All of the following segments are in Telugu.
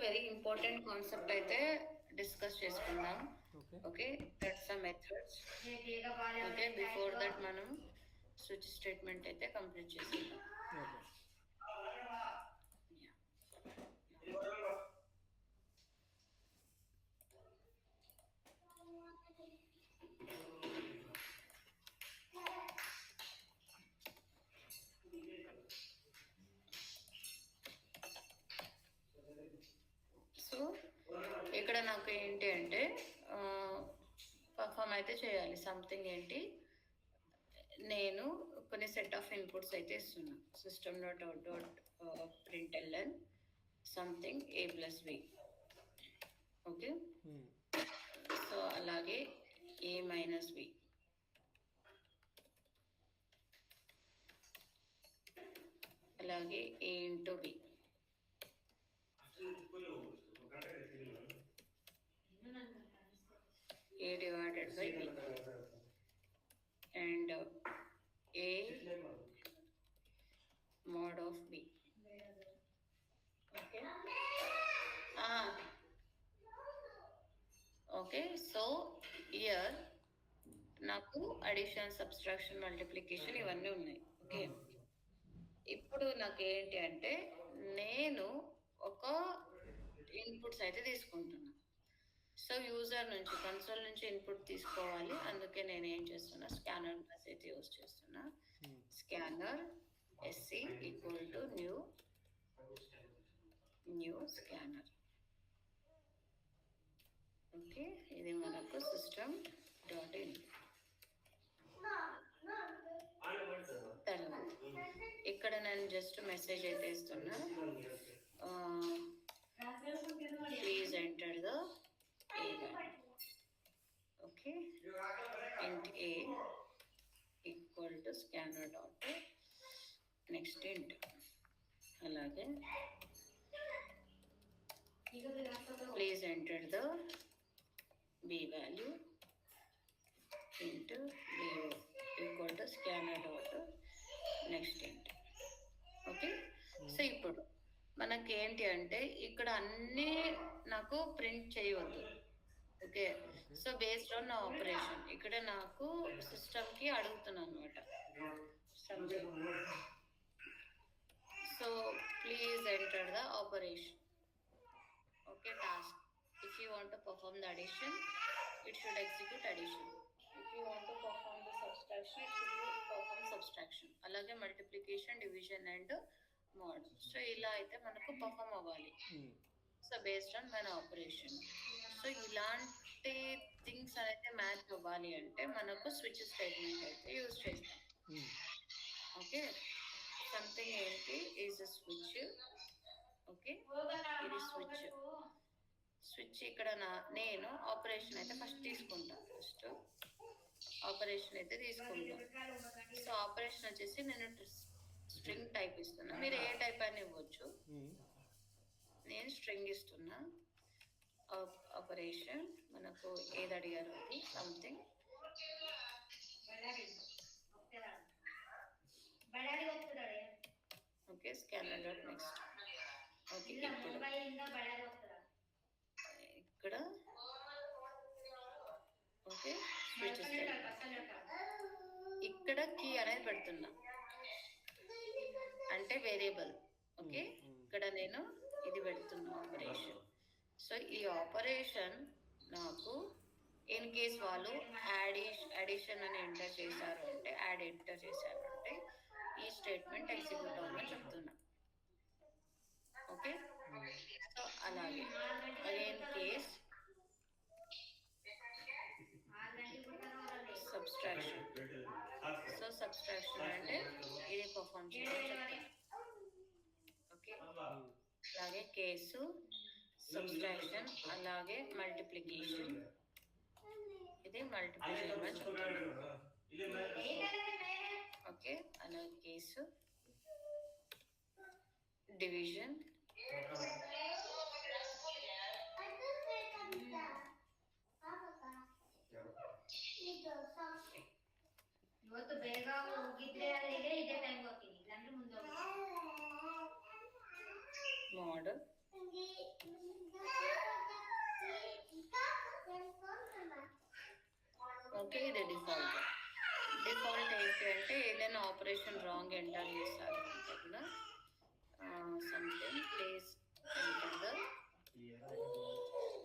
వెరీ ఇంపార్టెంట్ కాన్సెప్ట్ అయితే డిస్కస్ చేసుకుందాం. Okay, that's the methods. Okay, before that మనం స్విచ్ స్టేట్మెంట్ అయితే కంప్లీట్ చేసుకుందాం. సో ఇక్కడ నాకు ఏంటి అంటే పర్ఫామ్ అయితే చేయాలి సంథింగ్. ఏంటి, నేను కొన్ని సెట్ ఆఫ్ ఇన్పుట్స్ అయితే ఇస్తున్నా. System dot out dot println something a+b. Okay, so అలాగే a-b, అలాగే a into b, a divided by b, and a mod of b. Okay. Okay, so year నాకు అడిషన్, సబ్స్ట్రాక్షన్, మల్టిప్లికేషన్ ఇవన్నీ ఉన్నాయి. ఓకే, ఇప్పుడు నాకు ఏంటి అంటే నేను ఒక ఇన్పుట్స్ అయితే తీసుకుంటున్నా. సో యూజర్ నుంచి, కన్సోల్ నుంచి ఇన్పుట్ తీసుకోవాలి. అందుకే నేను ఏం చేస్తున్నా, స్కానర్ క్లాస్ అయితే యూజ్ చేస్తున్నా. Scanner SC equal to new scanner. Okay, ఇది మనకు సిస్టమ్ డాట్ ఇన్. తర్వాత ఇక్కడ నేను జస్ట్ మెసేజ్ అయితే ఇస్తున్నా, please enter the a value. Okay, int a equal to scanner dot next int. అలాగే please enter the b value into b equal to scanner dot next int. Okay, so ఇప్పుడు మనకి ఏంటి అంటే ఇక్కడ అన్నీ నాకు ప్రింట్ చేయవద్దు. ఓకే, సో బేస్డ్ ఆన్ నా ఆపరేషన్ ఇక్కడ నాకు సిస్టమ్కి అడుగుతున్నాను అనమాట. So please enter the operation. Okay, task. If you want to perform the addition, it should execute addition. If you want to perform the subtraction, it should perform subtraction. అలాగే multiplication, division and mod. So ఇలా అయితే మనకు పర్ఫామ్ అవ్వాలి. సో బేస్డ్ ఆన్ మన ఆపరేషన్. సో ఇలాంటి థింగ్స్ అయితే మ్యాచ్ అవ్వాలి అంటే మనకు స్విచ్ స్టేట్మెంట్ అయితే యూజ్ చేస్తాం. ఓకే, సంథింగ్ ఏంటి ఈజ్ స్విచ్. ఓకే, ఇది స్విచ్ ఇక్కడ నేను ఆపరేషన్ అయితే ఫస్ట్ తీసుకుంటాను. ఫస్ట్ ఆపరేషన్ అయితే తీసుకుంటాను. సో ఆపరేషన్ వచ్చేసి నేను స్ట్రింగ్ టైప్ ఇస్తున్నా. మీరు ఏ టైప్ అని ఇవ్వచ్చు. నేను స్ట్రింగ్ ఇస్తున్నా. ఆపరేషన్ మనకు ఏది అడిగారు, అది something. Okay, scanner dot next. Okay, ఇక్కడ ఓకే స్విచ్ ఇక్కడ కీ అనేది పెడుతున్నా, అంటే వేరియబుల్. ఓకే, ఇక్కడ నేను ఇది పెడుతున్నా ఆపరేషన్. సో ఈ ఆపరేషన్ నాకు ఇన్ కేస్ వాళ్ళు అడిషన్ అని ఎంటర్ చేశారు అంటే, ఎంటర్ చేశారు అంటే ఈ స్టేట్మెంట్ ఎగ్జిక్యూట్ అవ్వమని చెప్తున్నా. ఓకే, సో అలాగే again case subtraction. So subtraction అంటే ఇది పర్ఫార్మ్ చేయమని చెప్తాను. ఓకే, అలాగే కేసు సబ్స్ట్రాక్షన్, అలాగే మల్టిప్లికేషన్, ఇది మల్టిప్లై చేయమని చెప్తాను. ఓకే, అలాగే కేసు డివిజన్, ಇವತ್ತು ಬೇಗ ಹೋಗಿದ್ರೆ ಅಲ್ಲಿಗೆ ಇದೇ ಟೈಮ್ ಹೋಗ್ತೀನಿ, ಇಲ್ಲಾಂದ್ರೆ ಮುಂದೆ ಮೋಡ್, ఓకే, ఇది డిఫాల్ట్. డిఫాల్ట్ ఏంటి అంటే ఏదైనా ఆపరేషన్ రాంగ్ ఎంటర్ చేస్తారు కదా, something please enter the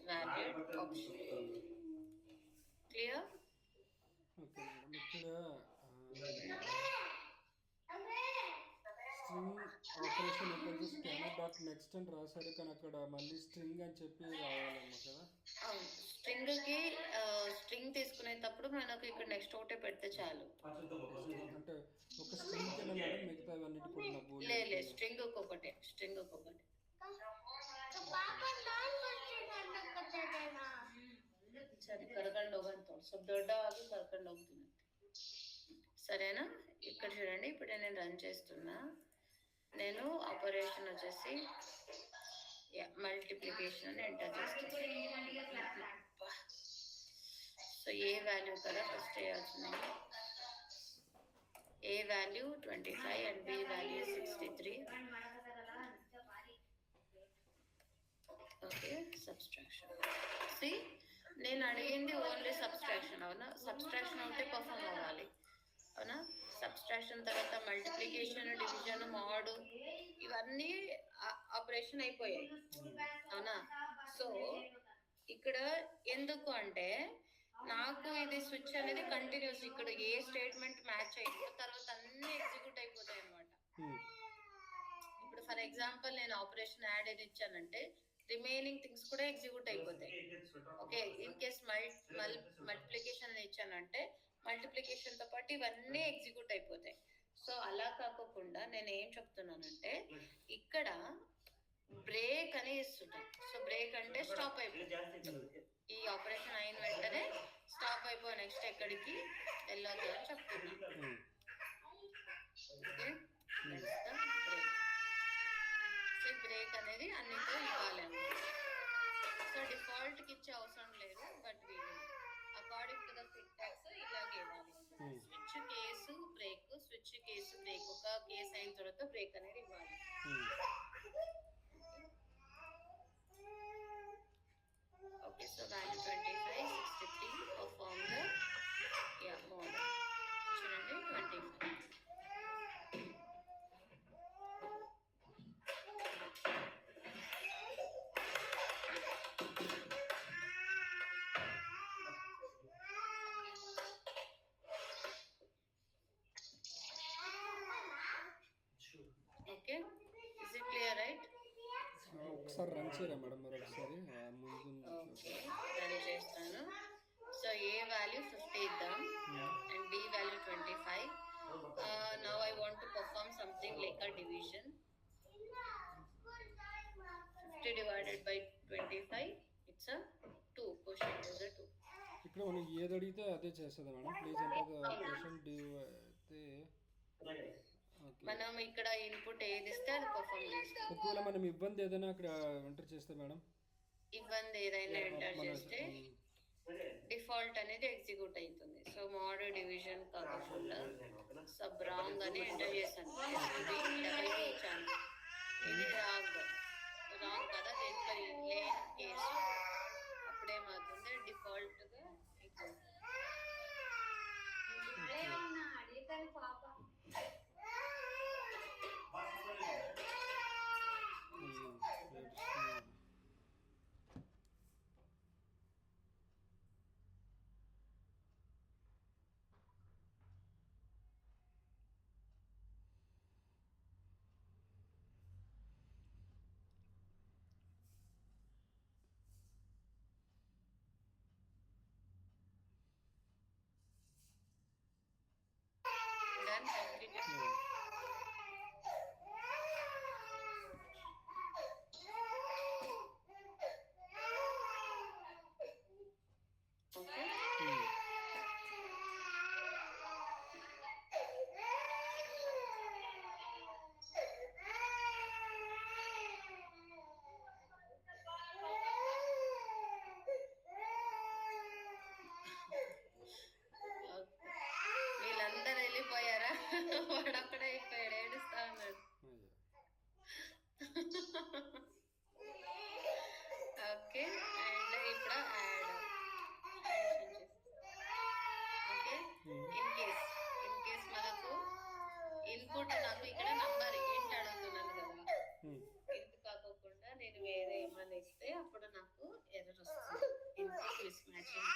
valued option. Clear? Okay madam, ఇక్కడ స్ట్రింగ్ ఆపరేషన్ ఇక్కడ స్కానర్ డాట్ నెక్స్ట్ అని రాశారు, కానీ అక్కడ మళ్ళీ స్ట్రింగ్ అని చెప్పి రావాలమ్మా కదా. స్ట్రింగ్కి స్ట్రింగ్ తీసుకునేటప్పుడు మనకు ఇక్కడ నెక్స్ట్ ఒకటే పెడితే చాలు. అంటే ఒక స్ట్రింగ్ కింద మేడం మిగతా అన్నిటి కూడా నా బోర్డు లేదు, స్ట్రింగ్ ఒక్కొక్కటే, స్ట్రింగ్ ఒక్కొక్కటే. సరే, కరకండి ಹೋಗಂತ ಸ್ವಲ್ಪ ದೊಡ್ಡವಾಗಿ కరకండి ಹೋಗ್ತೀನಿ. సరేనా? ఇక్కడ చూడండి, ఇప్పుడు నేను రన్ చేస్తున్నా. నేను ఆపరేషన్ వచ్చేసి మల్టిప్లికేషన్ అని ఎంటర్ చేస్తున్నా. సో ఏ వాల్యూ కదా ఫస్ట్ వేయాల్సింది. A value 25 and B value 63. Okay, subtraction. C, నేను అడిగింది ఓన్లీ సబ్స్ట్రాక్షన్, అవునా? సబ్స్ట్రాక్షన్ ఉంటే పర్ఫామ్ అవ్వాలి, అవునా? సబ్స్ట్రాక్షన్ తర్వాత మల్టిప్లికేషన్, డివిజన్, మోడ్ ఇవన్నీ ఆపరేషన్ అయిపోయాయి, అవునా? సో ఇక్కడ ఎందుకు అంటే నాకు ఇది స్విచ్ అనేది కంటిన్యూస్, ఇక్కడ ఏ స్టేట్మెంట్ మ్యాచ్ అయిందో తర్వాత అన్ని ఎగ్జిక్యూట్ అయిపోతాయి అన్నమాట. ఇప్పుడు ఫర్ ఎగ్జాంపుల్ నేను ఆపరేషన్ యాడ్ ఏది ఇచ్చానంటే రిమైనింగ్ థింగ్స్ కూడా ఎగ్జిక్యూట్ అయిపోతాయి. ఓకే, ఇన్ కేస్ మల్టిప్లికేషన్ అని ఇచ్చానంటే మల్టిప్లికేషన్ తో పాటు ఇవన్నీ ఎగ్జిక్యూట్ అయిపోతాయి. సో అలా కాకుండా నేను ఏం చెప్తున్నానంటే ఇక్కడ బ్రేక్ అని ఇస్తున్నాను. సో బ్రేక్ అంటే స్టాప్ అయిపోతుంది, ఈ ఆపరేషన్ అయిన వెంటనే స్టాప్ అయిపోయి నెక్స్ట్ ఎక్కడికి వెళ్ళొద్దు అని చెప్తున్నాను. ఓకే, బ్రేక్ అనేది అన్నితో ఇవ్వాలి అన్నమాట. సో డిఫాల్ట్కి ఇచ్చే అవసరం లేదు, but according to the syntax ఇలాగే ఇవ్వాలి. Switch case break, switch case break, ఒక కేసు అయిన తర్వాత బ్రేక్ అనేది ఇవ్వాలి. Okay, so value 25, 63 perform the mod. చూడండి 25. Okay, is it clear, right? ఒకసారి రన్ చేయరా మేడం మరొకసారి ముందు. ఓకే, రన్ చేస్తాను. సో ఏ వాల్యూ 50 ఇద్దాం and B value 25. Now I want to perform something like a division. 50 divided by 25 it's a 2. Question is a 2. ఇక్కడ మనం ఏది అడిగితే అదే చేస్తుంది మేడం. ప్లీజ్ అంటే క్వశ్చన్ అయితే మనం ఇక్కడ ఇన్పుట్ ఏది ఇస్తే అది పర్ఫార్మ్ చేస్తాం. ఒకవేళ మనం ఇబ్బంది ఏదైనా అక్కడ ఎంటర్ చేస్తే మేడం, ఇబ్బంది ఏదైనా ఎంటర్ చేస్తే డిఫాల్ట్ అనేది ఎగ్జిక్యూట్ అవుతుంది. సో మోడ్ డివిజన్ కాకుండా సబ్ రాంగ్ అని ఎంటర్ చేశాను. ఇచ్చాను, ఇది రాంగ్ కదా, దీంట్లో లేని కేసు అప్పుడేమవుతుంది డిఫాల్ట్గా వీళ్ళందరూ వెళ్ళిపోయారా? వాడు ఇన్పుట్ నాకు ఇక్కడ నంబర్ ఏంటి అడుగుతున్నాను కదా, Hmm. ఇంటి కాకోకుండా నేను వేరే ఏమైనా ఇస్తే అప్పుడు నాకు ఎర్రర్ వస్తుంది. ఇన్పుట్ మిస్ మ్యాచింగ్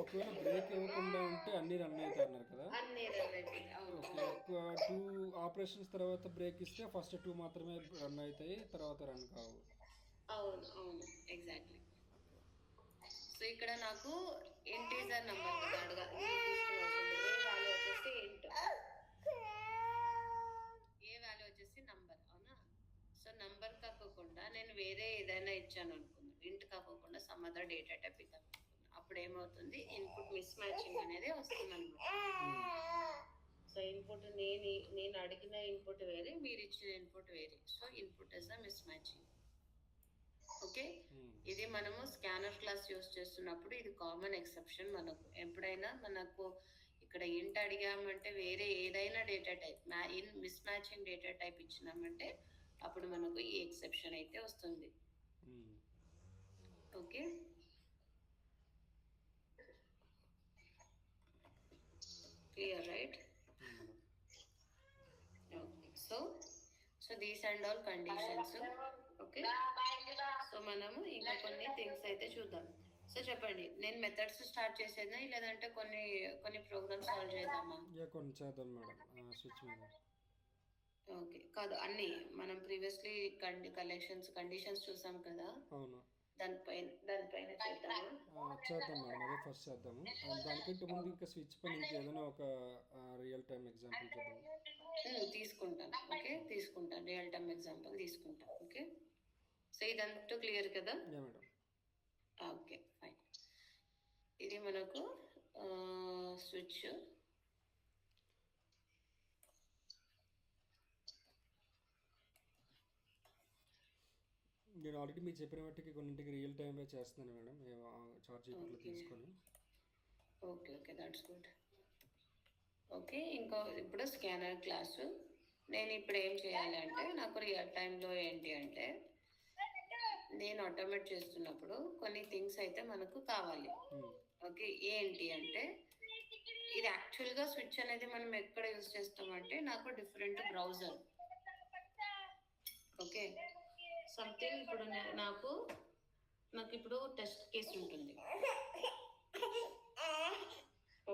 ఒకవేళ బ్రేక్ ఇవ్వకుండా ఉంటే అన్నీ రన్ అవుతాయి అన్నారు కదా. అన్ని ఎర్రర్ అయిపోయింది. అవును ఓకే, 2 ఆపరేషన్స్ తర్వాత బ్రేక్ ఇస్తే ఫస్ట్ 2 మాత్రమే రన్ అవుతాయి, తర్వాత రన్ కావు. అవును అవును ఎగ్జాక్ట్లీ. సో ఇక్కడ నాకు ఇంటీజర్ నంబర్ కదా అడగాలి, ఏ వాల్యూ వచ్చేసి ఇంట్, ఏ వాల్యూ వచ్చేసి నంబర్, అవునా. సో నంబర్ కాకోకుండా నేను వేరే ఏదైనా ఇచ్చాను అనుకుందాం, ఇంట్ కాకోకుండా సమ్ అదర్ డేటా టైప్ ఇద్దాం అనుకున్నాను. అప్పుడు ఏమవుతుంది, ఇన్పుట్ మిస్ మ్యాచింగ్ అనేది వస్తుంది అనమాట. సో ఇన్పుట్ నేను అడిగిన ఇన్పుట్ వేరే, మీరు ఇచ్చిన ఇన్పుట్ వేరే. So input is a miss matching. Okay, ఇది మనము స్కానర్ క్లాస్ యూస్ చేస్తున్నప్పుడు ఇది కామన్ ఎక్సెప్షన్. మనకు ఎప్పుడైనా మనకు ఇక్కడ ఇంట్ అడిగామంటే వేరే ఏదైనా data type mismatching data type ఇచ్చినామంటే అప్పుడు మనకు ఈ ఎక్సెప్షన్ అయితే వస్తుంది. Okay, clear right. So these and all conditions. Okay, so మనము ఇంకా కొన్ని థింగ్స్ అయితే చూద్దాం. సో చెప్పండి, నేను మెథడ్స్ స్టార్ట్ చేసేదా లేదంటే కొన్ని ప్రోగ్రామ్స్ సాల్వ్ చేద్దామా? కొన్ని చేద్దాం మేడం, స్విచ్ మీద. ఓకే, కాదు అన్ని మనం ప్రీవియస్లీ కండిషన్స్ చూసాం కదా, అవును, దానిపైన చేద్దామా? చేద్దాం మేడం, అదే ఫస్ట్ చేద్దాము. దానికంటే ముందు ఇంకా స్విచ్ పైన ఇంకా ఏదైనా ఒక రియల్ టైమ్ ఎగ్జాంపుల్ చేద్దాం. తీసుకుంటాను. ఓకే, తీసుకుంటాను, రియల్ టైమ్ ఎగ్జాంపుల్ తీసుకుంటాను. ఓకే, సో ఇదంతా క్లియర్ కదా? మేడం. Okay fine. ఇది మనకు స్విచ్. నేను ఆల్రెడీ మీరు చెప్పిన వాటికి కొన్నింటికి రియల్ టైంలో చేస్తున్నాను మేడం, చార్జ్ జీపీటీలో తీసుకొని. Okay okay, that's good. Okay, ఇంకా ఇప్పుడు స్కానర్ క్లాసు నేను ఇప్పుడు ఏం చేయాలి అంటే, నాకు రియల్ టైంలో ఏంటి అంటే నేను ఆటోమేట్ చేస్తున్నప్పుడు కొన్ని థింగ్స్ అయితే మనకు కావాలి. ఓకే, ఏంటి అంటే ఇది యాక్చువల్గా స్విచ్ అనేది మనం ఎక్కడ యూజ్ చేస్తామంటే నాకు డిఫరెంట్ బ్రౌజర్. ఓకే, సంథింగ్ ఇప్పుడు నాకు ఇప్పుడు టెస్ట్ కేసు ఉంటుంది.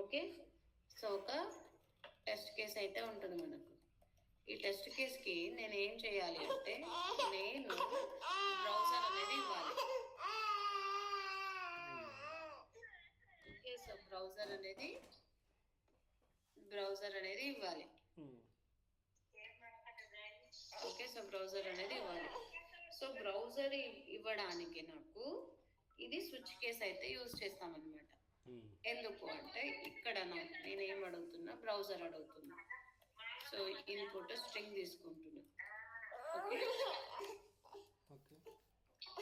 ఓకే, సో ఒక టెస్ట్ కేస్ అయితే ఉంటుంది మనకు. ఈ టెస్ట్ కేస్కి నేను ఏం చేయాలి అంటే నేను బ్రౌజర్ అనేది ఇవ్వాలి. ఓకే, సో బ్రౌజర్ అనేది ఇవ్వాలి. ఓకే, సో బ్రౌజర్ అనేది ఇవ్వాలి. సో బ్రౌజర్ ఇవ్వడానికి నాకు ఇది స్విచ్ కేస్ అయితే యూజ్ చేస్తామన్నమాట. ఎందుకు అంటే ఇక్కడ నేనేం అడుగుతున్నా, బ్రౌజర్ అడుగుతున్నా. సో ఇన్పుట్ స్ట్రింగ్ తీసుకుంటున్నా. ఓకే,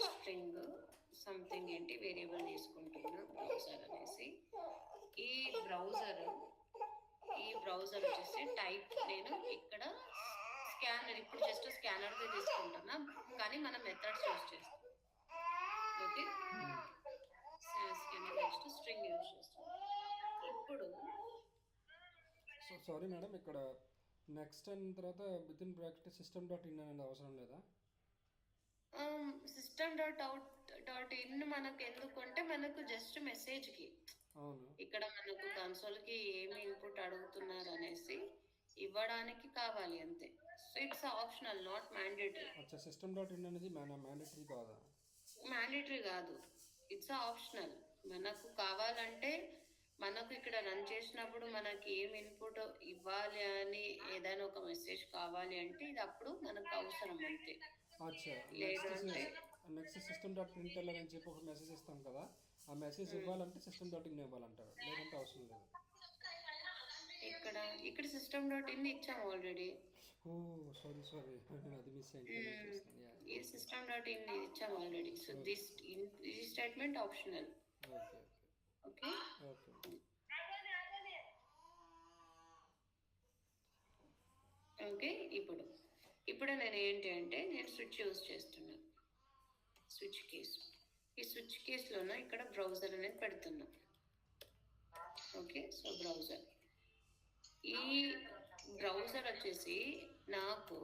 స్ట్రింగ్ సంథింగ్ ఏంటి వేరియబుల్ తీసుకుంటున్నా బ్రౌజర్ అనేసి. ఈ బ్రౌజర్ వచ్చేసి టైప్ నేను ఇక్కడ స్కానర్, ఇప్పుడు జస్ట్ స్కానర్గా తీసుకుంటున్నా కానీ మనం మెథడ్స్ యూజ్ చేస్తాం. ఓకే, నెక్స్ట్ స్ట్రింగ్ యూజ్ చేస్తాం. ఇప్పుడు సారీ మేడం, ఇక్కడ నెక్స్ట్ అయిన తర్వాత with in bracket system dot in అనేది అవసరం లేదా? సిస్టమ్ డాట్ ఇన్ మనకు ఎందుకు అంటే మనకు జస్ట్ మెసేజ్కి, అవును, ఇక్కడ మనకు కన్సోల్కి ఏమి ఇన్పుట్ అడుగుతున్నారు అనేసి ఇవ్వడానికి కావాలి అంతే. So it's optional, not mandatory. అచ్చా, సిస్టమ్ డాట్ ఇన్ అనేది మ్యాండేటరీ కాదా? మ్యాండేటరీ కాదు, ఇట్స్ ఆప్షనల్. మనకు కావాలంటే మనకు ఇక్కడ రన్ చేసినప్పుడు మనకి ఏం ఇన్పుట్ ఇవ్వాలి అని ఏదైనా ఒక మెసేజ్ కావాలి అంటే ఇది అప్పుడు మనకు అవసరం అంతే. అచ్చా, లేదంటే నెక్స్ట్ సిస్టమ్ డాట్ ప్రింట్ఎల్ఆర్ అని చెప్పి ఒక మెసేజ్ ఇస్తాం కదా, ఆ మెసేజ్ ఇవ్వాలంటే సిస్టమ్ డాట్ ఇన్ ఇవ్వాలంటారు, లేదంటే అవసరం లేదు. ఇక్కడ సిస్టమ్ డాట్ ఇన్ ఇచ్చాము ఆల్రెడీ. ఓ సారీ అది మిస్ అయింది. ఈ సిస్టమ్ డాట్ ఇన్ ఇచ్చాము already. So this statement optional. Okay, okay, ఇప్పుడు నేను ఏంటి అంటే నేను స్విచ్ యూజ్ చేస్తున్నాను. Switch case. ఈ స్విచ్ కేస్లోన ఇక్కడ బ్రౌజర్ అనేది పెడుతున్నా. ఓకే, సో బ్రౌజర్, ఈ బ్రౌజర్ వచ్చేసి నాకు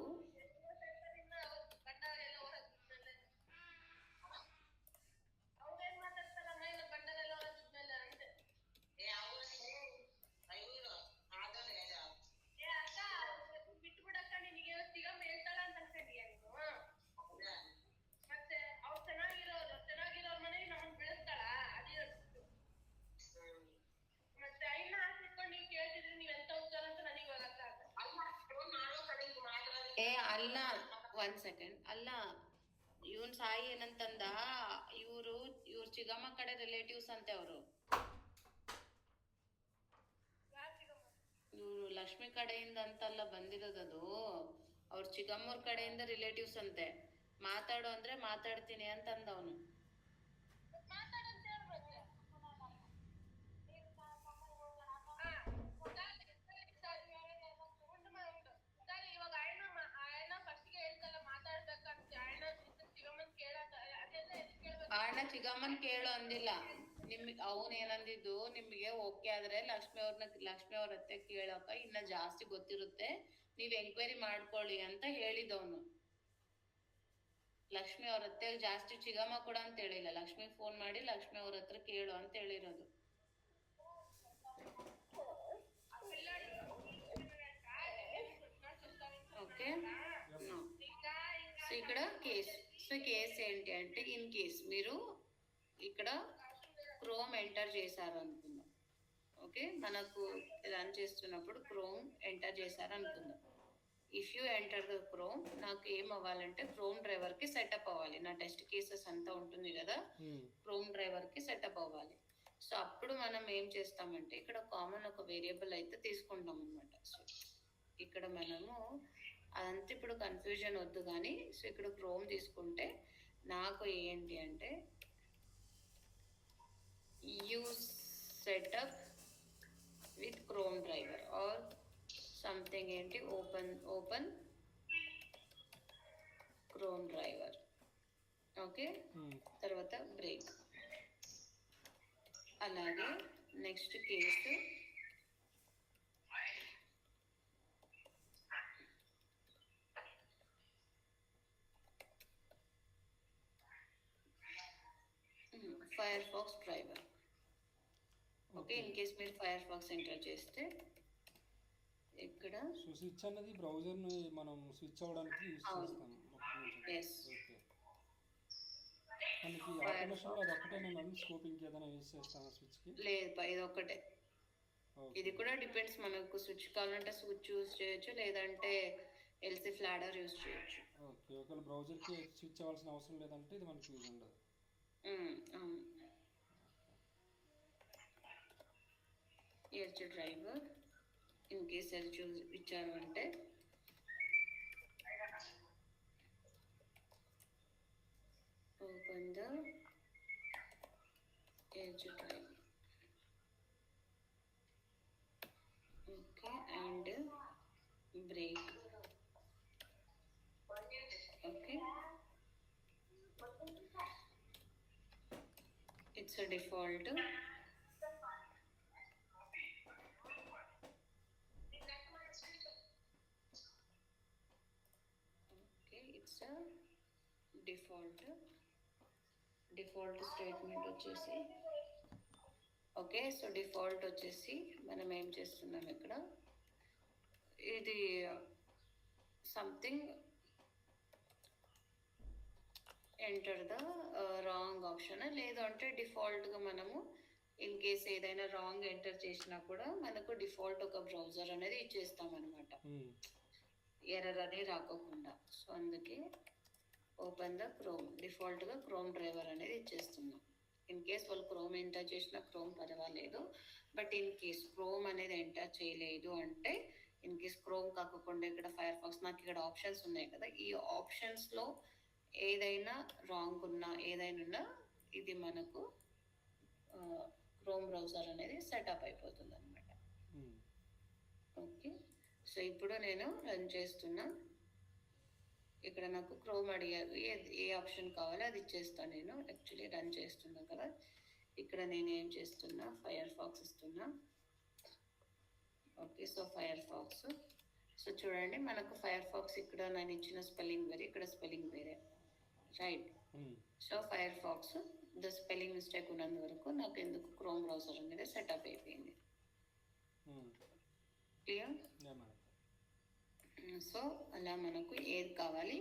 ಅಲ್ಲ, 1 ಸೆಕೆಂಡ್ ಅಲ್ಲ, ಇವನ್ ಸಾಯಿ ಏನಂತಂದ, ಇವ್ರ ಚಿಗಮ್ಮ ಕಡೆ ರಿಲೇಟಿವ್ಸ್ ಅಂತೆ ಅವರು. ಇವ್ರು ಲಕ್ಷ್ಮಿ ಕಡೆಯಿಂದ ಅಂತಲ್ಲ ಬಂದಿರೋದದು, ಅವ್ರ ಚಿಗಮ್ಮವ್ರ ಕಡೆಯಿಂದ ರಿಲೇಟಿವ್ಸ್ ಅಂತೆ. ಮಾತಾಡು ಅಂದ್ರೆ ಮಾತಾಡ್ತೀನಿ ಅಂತಂದ ಅವನು. ಆಯ್ನ ಚಿಗಮ್ಮನ್ ಕೇಳು ಅಂದಿಲ್ಲ, ನಿಮ್ಗೆ ಅವನ್ ಏನಂದಿದ್ದು, ನಿಮ್ಗೆ ಓಕೆ ಆದ್ರೆ ಲಕ್ಷ್ಮಿ ಅವ್ರ ಹತ್ತೆ ಕೇಳಕ ಇನ್ನ ಜಾಸ್ತಿ ಗೊತ್ತಿರುತ್ತೆ, ನೀವ್ ಎಂಕ್ವೈರಿ ಮಾಡ್ಕೊಳ್ಳಿ ಅಂತ ಹೇಳಿದವನು. ಲಕ್ಷ್ಮಿ ಅವ್ರ ಹತ್ತೆ ಜಾಸ್ತಿ ಚಿಗಮ್ಮ ಕೂಡ ಅಂತ ಹೇಳಿಲ್ಲ, ಲಕ್ಷ್ಮಿ ಫೋನ್ ಮಾಡಿ ಲಕ್ಷ್ಮಿ ಅವ್ರ ಹತ್ರ ಕೇಳು ಅಂತ ಹೇಳಿರೋದು. ఓకే, సో ఇక్కడ కేస్. సో కేస్ ఏంటి అంటే, ఇన్ కేస్ మీరు ఇక్కడ క్రోమ్ ఎంటర్ చేశారు అనుకుందాం. ఓకే, మనకు రన్ చేస్తున్నప్పుడు క్రోమ్ ఎంటర్ చేశారు అనుకుందాం. If you enter the chrome, నాకు ఏం అవ్వాలంటే క్రోమ్ డ్రైవర్కి సెటప్ అవ్వాలి. నా టెస్ట్ కేసెస్ అంతా ఉంటుంది కదా, క్రోమ్ డ్రైవర్కి సెటప్ అవ్వాలి. సో అప్పుడు మనం ఏం చేస్తామంటే, ఇక్కడ కామన్ ఒక వేరియబుల్ అయితే తీసుకుంటాం అనమాట. సో ఇక్కడ మనము అదంతా ఇప్పుడు కన్ఫ్యూజన్ వద్దు కానీ, సో ఇక్కడ క్రోమ్ తీసుకుంటే నాకు ఏంటి అంటే, use setup with Chrome driver or something ఏంటి, ఓపెన్ క్రోమ్ డ్రైవర్. ఓకే, తర్వాత బ్రేక్. అలాగే next case Firefox driver. Okay, in case మీరు ఫైర్ ఫాక్స్ ఎంటర్ చేస్తే ఇక్కడ స్విచ్ అనేది బ్రౌజర్ ని మనం స్విచ్ అవ్వడానికి యూస్ చేస్తాం. ఎస్, మనకి ఆటోమేషన్ లో అది ఒకటేనా మేడం, స్కోప్ ఇంకేదైనా యూస్ చేస్తామా స్విచ్ కి? లేదు, ఇది ఒకటే. ఇది కూడా డిపెండ్స్, మనకు స్విచ్ కావాలంటే స్విచ్ యూస్ చేయొచ్చు, లేదంటే ఎల్సీ ఫ్లాడర్ యూస్ చేయొచ్చు. ఓకే, ఒకవేళ బ్రౌజర్ కి స్విచ్ అవ్వాల్సిన అవసరం లేదంటే ఇది మనకి యూజ్ ఉండదు. అవును. Edge driver in case edge ఇచ్చారు అంటే open the edge driver. Okay, and break. Okay, it's a default. Okay, it's a default statement వచ్చేసి. ఓకే, సో డిఫాల్ట్ వచ్చేసి మనం ఏం చేస్తున్నాం ఇక్కడ, ఇది something enter the wrong option, లేదు అంటే డిఫాల్ట్గా మనము ఇన్ కేస్ ఏదైనా రాంగ్ ఎంటర్ చేసినా కూడా మనకు డిఫాల్ట్ ఒక బ్రౌజర్ అనేది ఇచ్చేస్తాం అనమాట, ఎర్రర్ అని రాకోకుండా. సో అందుకే ఓపెన్ ద క్రోమ్, డిఫాల్ట్గా క్రోమ్ డ్రైవర్ అనేది ఇచ్చేస్తున్నాం. ఇన్ కేస్ వాళ్ళు క్రోమ్ ఎంటర్ చేసినా క్రోమ్ పర్వాలేదు, బట్ ఇన్ కేస్ క్రోమ్ అనేది ఎంటర్ చేయలేదు అంటే, ఇన్ కేస్ క్రోమ్ కాకుండా ఇక్కడ ఫైర్ ఫాక్స్, నాకు ఇక్కడ ఆప్షన్స్ ఉన్నాయి కదా, ఈ ఆప్షన్స్లో ఏదైనా రాంగ్ ఉన్నా ఏదైనా ఉన్నా ఇది మనకు క్రోమ్ బ్రౌజర్ అనేది సెటప్ అయిపోతుంది అనమాట. ఓకే, సో ఇప్పుడు నేను రన్ చేస్తున్నా. ఇక్కడ నాకు క్రోమ్ అడిగారు, ఏ ఆప్షన్ కావాలో అది ఇచ్చేస్తాను. నేను యాక్చువల్లీ రన్ చేస్తున్నా కదా, ఇక్కడ నేను ఏం చేస్తున్నా, ఫైర్ ఫాక్స్ ఇస్తున్నా. Okay, so Firefox. So చూడండి, మనకు ఫైర్ ఫాక్స్ ఇక్కడ నేను ఇచ్చిన స్పెల్లింగ్ వేరే, ఇక్కడ స్పెల్లింగ్ వేరే, right. So Firefox the spelling mistake ఉన్నంత వరకు నాకు ఎందుకు క్రోమ్ బ్రౌజర్ అనేది సెటప్ అయిపోయింది. క్లియర్? సో అలా మనకు ఏది కావాలి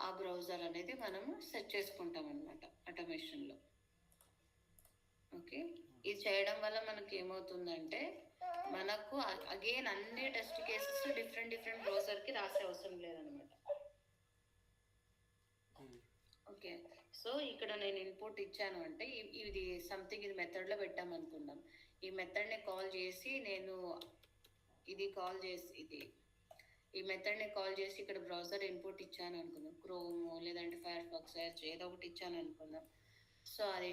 ఆ బ్రౌజర్ అనేది మనము సెట్ చేసుకుంటాం అనమాట ఆటోమేషన్లో. ఓకే, ఇది చేయడం వల్ల మనకి ఏమవుతుందంటే, మనకు అగైన్ అన్ని టెస్ట్ కేసెస్ డిఫరెంట్ బ్రౌజర్కి రాసే అవసరం లేదనమాట. ఓకే, సో ఇక్కడ నేను ఇన్పుట్ ఇచ్చాను అంటే ఇది సంథింగ్, ఇది మెథడ్లో పెట్టామనుకుందాం. ఈ మెథడ్ని కాల్ చేసి నేను ఈ మెథడ్ని కాల్ చేసి ఇక్కడ బ్రౌజర్ ఇన్పుట్ ఇచ్చాను అనుకుందాం, క్రోమ్ లేదంటే ఫైర్ ఫాక్స్ ఏదో ఒకటి ఇచ్చాను అనుకుందాం. సో అది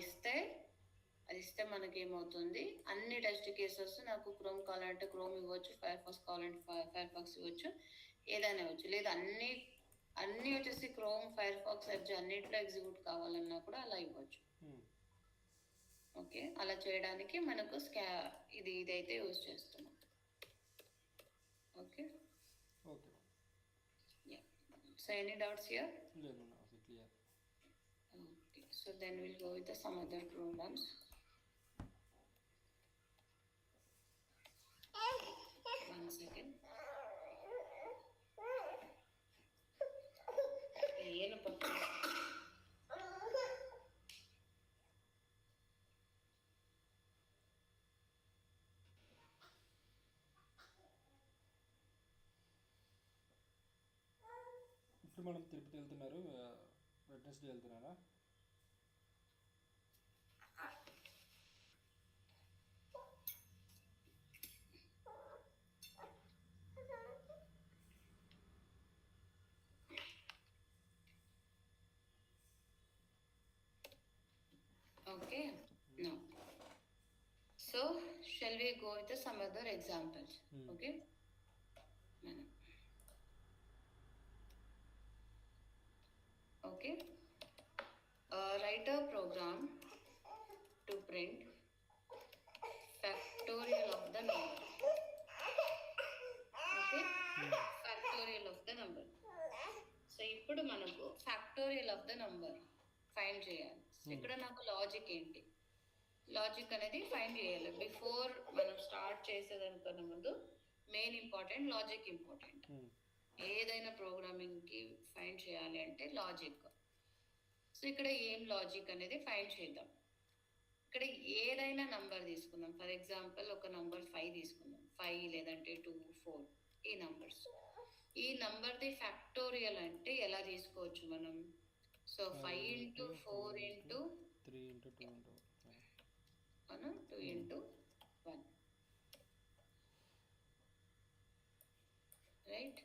ఇస్తే మనకి ఏమవుతుంది, అన్ని టెస్ట్ కేసెస్ నాకు క్రోమ్ కావాలంటే క్రోమ్ ఇవ్వచ్చు, ఫైర్ ఫాక్స్ కావాలంటే ఫైర్ ఫాక్స్ ఇవ్వచ్చు, ఏదైనా ఇవ్వచ్చు. లేదా అన్నీ వచ్చేసి క్రోమ్, ఫైర్ ఫాక్స్, ఎడ్జ్ అన్నిట్లో ఎగ్జిక్యూట్ కావాలన్నా కూడా అలా ఇవ్వచ్చు. ఓకే, అలా చేయడానికి మనకు ఇదైతే యూజ్ చేస్తున్నాం. Okay, so any doubts here? No, okay, clear. Okay, so then we'll go with some other programs. One second. ಏನು ಪಕ್ಕ ఇప్పుడు మనం తిరుపతి వెళ్తున్నారు, వెడ్నెస్డే వెళ్తున్నారా? Okay, no. So shall we go with some other examples? Okay. Okay, write a program to print factorial of the number. Okay, factorial of the number. So ఇప్పుడు మనకు factorial of the number find చేయాలి. ఇక్కడ నాకు లాజిక్ ఏంటి, లాజిక్ అనేది ఫైండ్ చేయాలి. బిఫోర్ మనం స్టార్ట్ చేసేదానికన్నా ముందు మెయిన్ ఇంపార్టెంట్ లాజిక్ ఇంపార్టెంట్. ఏదైనా ప్రోగ్రామింగ్కి ఫైండ్ చేయాలి అంటే లాజిక్. సో ఇక్కడ ఏం లాజిక్ అనేది ఫైండ్ చేద్దాం. ఇక్కడ ఏదైనా నంబర్ తీసుకుందాం. ఫర్ ఎగ్జాంపుల్ ఒక నంబర్ 5 తీసుకుందాం, 5 లేదంటే 2, 4 ఈ నంబర్స్. ఈ నంబర్ది ఫ్యాక్టోరియల్ అంటే ఎలా తీసుకోవచ్చు మనం? So 5 into 4 into 3 into 2 into 2 into 1, right.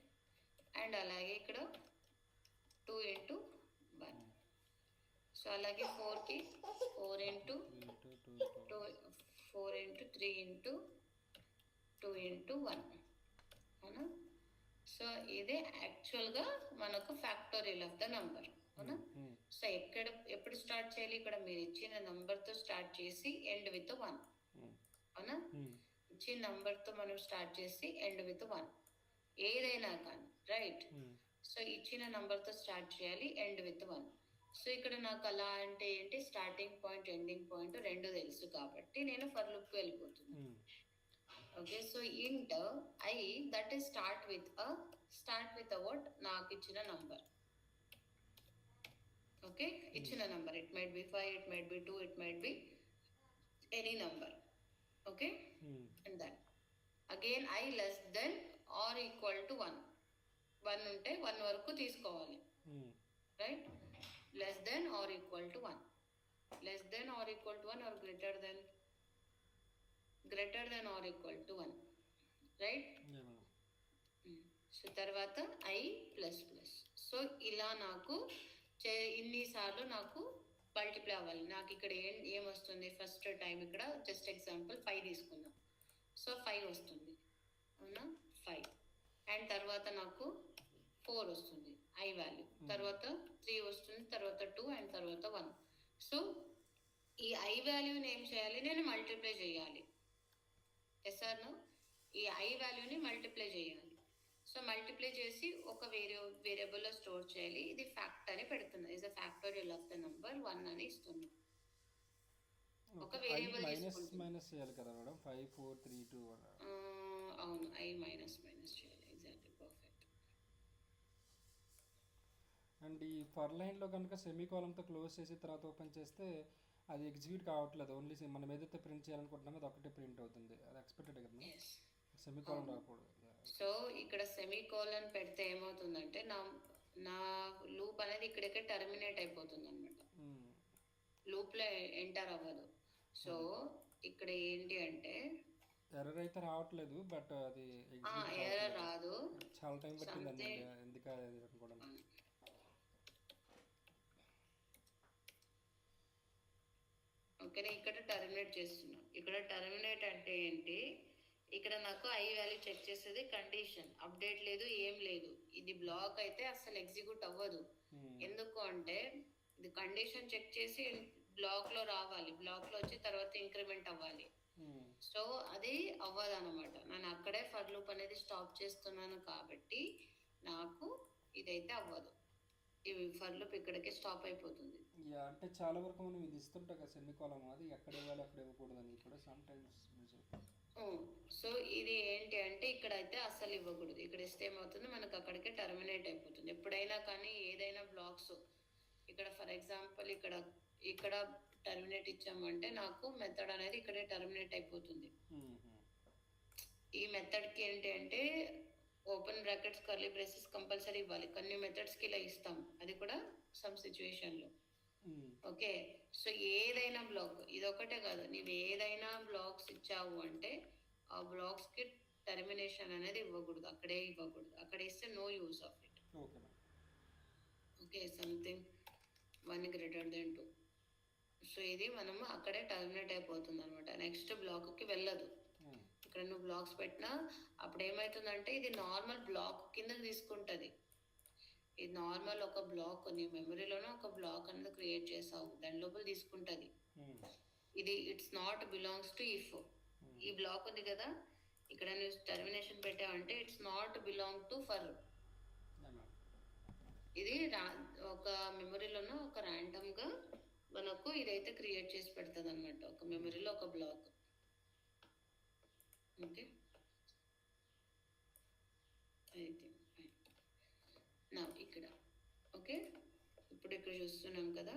And అలాగే ఇక్కడ 2 into 1. సో అలాగే 4కి 4 into 4 into 3 into 2 into 1, అవునా? సో ఇదే యాక్చువల్గా మనకు ఫ్యాక్టోరియల్ ఆఫ్ ద నంబర్, అవునా? సో ఎప్పుడు స్టార్ట్ చేయాలి? ఇక్కడ మీరు ఇచ్చిన నంబర్తో స్టార్ట్ చేసి ఎండ్ విత్ 1, అవునా? ఇచ్చిన నంబర్తో మనం స్టార్ట్ చేసి ఎండ్ విత్ 1 ఏదైనా కానీ, రైట్. సో ఇచ్చిన నంబర్తో స్టార్ట్ చేయాలి, ఎండ్ విత్ 1. సో ఇక్కడ నాకు అలా అంటే ఏంటి, స్టార్టింగ్ పాయింట్ ఎండింగ్ పాయింట్ రెండు తెలుసు కాబట్టి నేను ఫర్ లూప్కి వెళ్ళిపోతున్నాను. Okay, so int I that is start with what, నాకు ఇచ్చిన నంబర్. ఓకే, ఇచ్చిన number, it might be 5, it might be 2, it might be any number. Okay, and then again I less than or equal to 1 ఉంటే 1 వరకు తీసుకోవాలి, right. Less than or equal to 1, less than or equal to 1 or greater than or equal to 1, right. So తర్వాత ఐ ప్లస్ ప్లస్. సో ఇలా నాకు ఇన్నిసార్లు నాకు మల్టిప్లై అవ్వాలి. నాకు ఇక్కడ ఏమొస్తుంది, ఫస్ట్ టైం ఇక్కడ జస్ట్ ఎగ్జాంపుల్ 5 తీసుకుందాం. సో 5 వస్తుంది, అవునా, 5. అండ్ తర్వాత నాకు 4 వస్తుంది, ఐ వాల్యూ. తర్వాత 3 వస్తుంది, తర్వాత 2 అండ్ తర్వాత 1. సో ఈ I వాల్యూని ఏం చేయాలి, నేను మల్టిప్లై చేయాలి. Yes or no? ఈ I వాల్యూని మల్టిప్లై చేయాలి. సో మల్టిప్లై చేసి ఒక వేరియబుల్లో స్టోర్ చేయాలి. ఇది ఫ్యాక్ట్ అని పెడుతున్నా. Is the factorial of the number 1 అని ఇస్తున్నా. ఒక వేరియబుల్ మైనస్ చేయాలి కదా మేడం, 5 4 3 2 అవును, I మైనస్ చేయాలి. Exactly, perfect. అండ్ ఈ ఫర్ లైన్లో కనుక సెమీకోలంతో క్లోజ్ చేసి తర్వాత ఓపెన్ చేస్తే అది ఎగ్జిక్యూట్ కావట్లేదు. ఓన్లీ మనం ఏదైతే ప్రింట్ చేయాలనుకుంటున్నామో అది ఒకటే ప్రింట్ అవుతుంది. అది ఎక్స్పెక్టెడ్ కదా, సెమీకోలం రాకూడదు. సో ఇక్కడ సెమీకోలన్ పెడితే ఏమవుతుందంటే నా లూప్ అనేది ఇక్కడికే టర్మినేట్ అయిపోతుంది అనమాట. లూప్లో ఎంటర్ అవ్వదు. సో ఇక్కడ ఏంటి అంటే ఎర్రర్ అయితే రావట్లేదు, బట్ అది ఎర్రర్ రాదు. చాలా టైం పట్టింది ఎందుకు అనుకోవడం. ఓకేనా, ఇక్కడ టర్మినేట్ చేస్తున్నా. ఇక్కడ టర్మినేట్ అంటే ఏంటి, ఇక్కడ నాకు I వాల్యూ చెక్ చేసేది కండిషన్, అప్డేట్ లేదు, ఏం లేదు. ఇది బ్లాక్ అయితే అసలు ఎగ్జిక్యూట్ అవ్వదు. ఎందుకు అంటే ఇది కండిషన్ చెక్ చేసి బ్లాక్లో రావాలి, బ్లాక్లో వచ్చి తర్వాత ఇంక్రిమెంట్ అవ్వాలి. సో అది అవ్వదు అనమాట. నేను అక్కడే ఫర్ లూప్ అనేది స్టాప్ చేస్తున్నాను కాబట్టి నాకు ఇదైతే అవ్వదు. ఇవి ఫర్ లూప్ ఇక్కడికే స్టాప్ అయిపోతుంది. అంటే చాలా వరకు మనం ఇది ఇస్తుంటాం కదా సెమీకోలం, అది ఎక్కడ ఇవ్వాలి అక్కడ ఇవ్వకూడదని కూడా సమ్ టైమ్స్. సో ఇది ఏంటి అంటే ఇక్కడ అయితే అస్సలు ఇవ్వకూడదు. ఇక్కడ ఇస్తే ఏమవుతుంది, మనకు అక్కడికే టర్మినేట్ అయిపోతుంది. ఎప్పుడైనా కానీ ఏదైనా బ్లాక్స్ ఇక్కడ ఫర్ ఎగ్జాంపుల్ ఇక్కడ టర్మినేట్ ఇచ్చామంటే నాకు మెథడ్ అనేది ఇక్కడే టర్మినేట్ అయిపోతుంది. ఈ మెథడ్కి ఏంటి అంటే open brackets curly braces compulsory ఇవ్వాలి. కొన్ని మెథడ్స్కి ఇలా ఇస్తాం, అది కూడా సమ్ సిచ్యువేషన్లో. ఓకే, సో ఏదైనా బ్లాక్, ఇదొకటే కాదు, నీవు ఏదైనా బ్లాక్స్ ఇచ్చావు అంటే ఆ బ్లాక్స్కి టర్మినేషన్ అనేది ఇవ్వకూడదు, అక్కడే ఇవ్వకూడదు. అక్కడ ఇస్తే no use of it. Okay, something 1 greater than 2. So ఇది మనము అక్కడే టర్మినేట్ అయిపోతుంది అనమాట, నెక్స్ట్ బ్లాక్కి వెళ్ళదు. ఇక్కడ నువ్వు బ్లాక్స్ పెట్టినా అప్పుడు ఏమవుతుందంటే ఇది నార్మల్ బ్లాక్ కిందకి తీసుకుంటుంది. ఇది నార్మల్ ఒక బ్లాక్, నీ మెమరీలోనే ఒక బ్లాక్ అనేది క్రియేట్ చేసావు, దాని లోపల తీసుకుంటుంది. ఇది it's not belongs to if. ఈ బ్లాక్ ఉంది కదా, ఇక్కడ నువ్వు టర్మినేషన్ పెట్టావంటే it's not belong to for. ఇది ఒక మెమరీలోనూ ఒక ర్యాండమ్గా మనకు ఇదైతే క్రియేట్ చేసి పెడుతుంది అనమాట, ఒక మెమరీలో ఒక బ్లాక్. ఓకే, అయితే నా ఇక్కడ ఓకే, ఇప్పుడు ఇక్కడ చూస్తున్నాం కదా.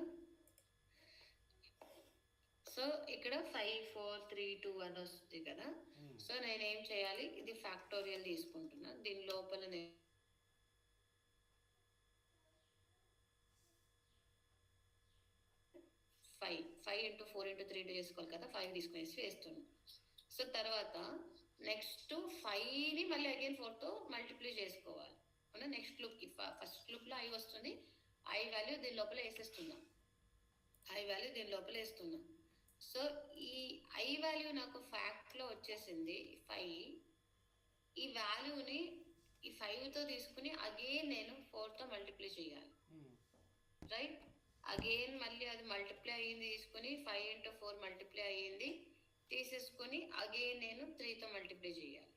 సో ఇక్కడ 5 4 3 2 1 వస్తుంది కదా. సో నేనేం చేయాలి, ఇది ఫ్యాక్టోరియల్ తీసుకుంటున్నా. దీని లోపల నేను 5 into 4 into 3 చేసుకోవాలి కదా, 5 తీసుకునేసి వేస్తున్నాను. సో తర్వాత నెక్స్ట్ 5ని మళ్ళీ అగైన్ 4తో మల్టిప్లై చేసుకోవాలి. అవునా, నెక్స్ట్ లూప్కి ఫస్ట్ లూప్లో I వస్తుంది, I వాల్యూ దీని లోపల వేసేస్తున్నాం, I వాల్యూ దీని లోపల వేస్తున్నాం. సో ఈ I వాల్యూ నాకు ఫ్యాక్ట్లో వచ్చేసింది 5. ఈ వాల్యూని ఈ 5తో తీసుకుని అగైన్ నేను 4తో మల్టిప్లై చేయాలి. రైట్, అగైన్ మళ్ళీ అది మల్టిప్లై అయ్యింది తీసుకుని 5 into 4 మల్టిప్లై అయ్యింది తీసేసుకొని అగైన్ నేను 3తో మల్టిప్లై చేయాలి.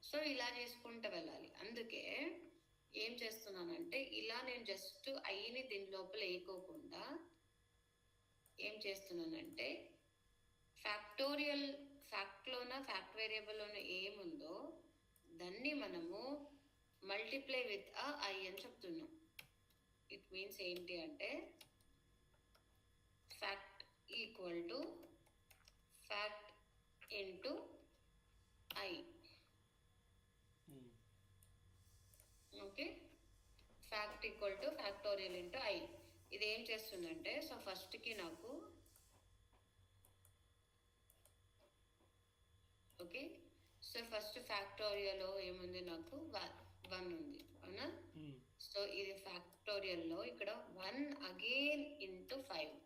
సో ఇలా చేసుకుంటూ వెళ్ళాలి. అందుకే ఏం చేస్తున్నానంటే ఇలా నేను జస్ట్ ఐని దీని లోపల వేయకోకుండా ఏం చేస్తున్నానంటే ఫ్యాక్ట్లోన ఫ్యాక్ట్ వేరియబుల్లోన ఏముందో దాన్ని మనము మల్టిప్లై విత్ ఐ అని చెప్తున్నాం. ఇట్ మీన్స్ ఏంటి అంటే fact equal to fact into I. Okay, fact equal to factorial into I. ఇది ఏం చేస్తుందంటే, సో ఫస్ట్కి నాకు ఓకే, సో ఫస్ట్ ఫ్యాక్టోరియల్లో ఏముంది, నాకు 1 ఉంది అవునా. సో ఇది ఫ్యాక్టోరియల్లో ఇక్కడ 1 అగైన్ ఇంటూ 5,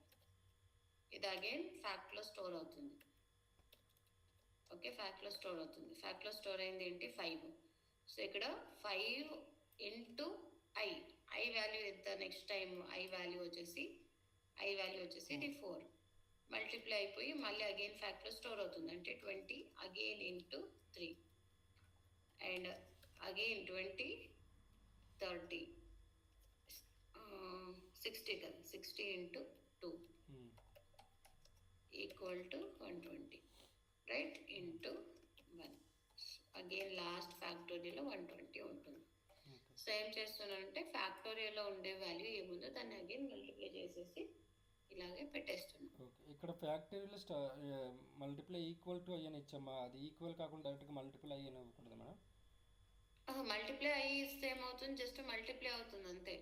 ఇది అగైన్ ఫ్యాక్ట్లో స్టోర్ అవుతుంది. ఓకే, ఫ్యాక్ట్లో స్టోర్ అవుతుంది. ఫ్యాక్ట్లో స్టోర్ అయింది ఏంటి, 5. సో ఇక్కడ 5 ఇంటూ ఐ ఐ వాల్యూ ఎంత నెక్స్ట్ టైం ఐ వాల్యూ వచ్చేసి ఇది 4 మల్టిప్లై అయిపోయి మళ్ళీ అగైన్ ఫ్యాక్ట్లో స్టోర్ అవుతుంది. అంటే 20 అగైన్ ఇంటూ 3 అండ్ అగైన్ 20 30 60 కదా, 60 into 2 equal to 120 right into 1. Again last ఫ్యాక్టోరియల్లో 120 ఉంటుంది. సో ఏం చేస్తున్నానంటే ఫ్యాక్టోరియల్లో ఉండే వాల్యూ ఏముందో దాన్ని అగైన్ మల్టిప్లై చేసేసి ఇలాగే పెట్టేస్తున్నాను. ఓకే, ఇక్కడ ఫ్యాక్టరీలో మల్టిప్లై ఈక్వల్ టు ఐ అని ఇచ్చామా, అది ఈక్వల్ కాకుండా డైరెక్ట్గా మల్టిప్లై అయ్యి అని ఇవ్వకూడదు మేడం? మల్టిప్లై అయ్యి ఇస్తే ఏమవుతుంది, జస్ట్ మల్టిప్లై అవుతుంది అంతే.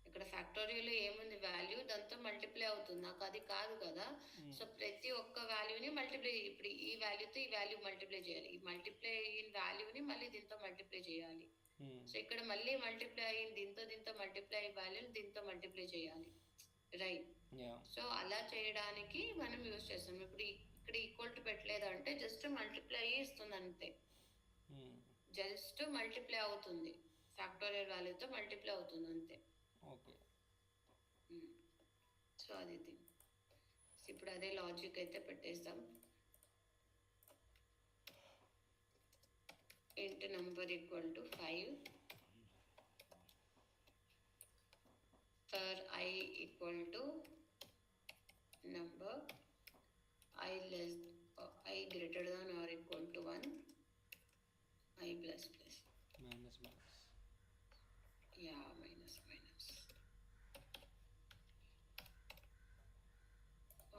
ఇక్కడ ఫ్యాక్టోరియల్లో ఏముంది వాల్యూ, దాంతో మల్టిప్లై అవుతుంది. నాకు అది కాదు కదా. సో ప్రతి ఒక్క వాల్యూని మల్టిప్లై, ఇప్పుడు ఈ వాల్యూతో ఈ వాల్యూ మల్టిప్లై చేయాలి, ఈ మల్టిప్లై అయిన వాల్యూని మళ్ళీ దీంతో మల్టిప్లై చేయాలి. సో ఇక్కడ మళ్ళీ మల్టిప్లై అయ్యింది దీంతో మల్టిప్లై అయ్యే వాల్యూని దీంతో మల్టిప్లై చేయాలి, రైట్? సో అలా చేయడానికి మనం యూజ్ చేస్తాం. ఇప్పుడు ఇక్కడ ఈక్వల్ టు పెట్టలేదంటే జస్ట్ మల్టిప్లై అయ్యి ఇస్తుంది అంతే, జస్ట్ మల్టిప్లై అవుతుంది, ఫ్యాక్టోరియల్ వాల్యూతో మల్టిప్లై అవుతుంది అంతే. ఓకే, సో అది థింగ్. ఇప్పుడు అదే లాజిక్ అయితే పెట్టేస్తాం. int number equal to 5 for I equal to number I greater than or equal to 1 I plus minus yeah minus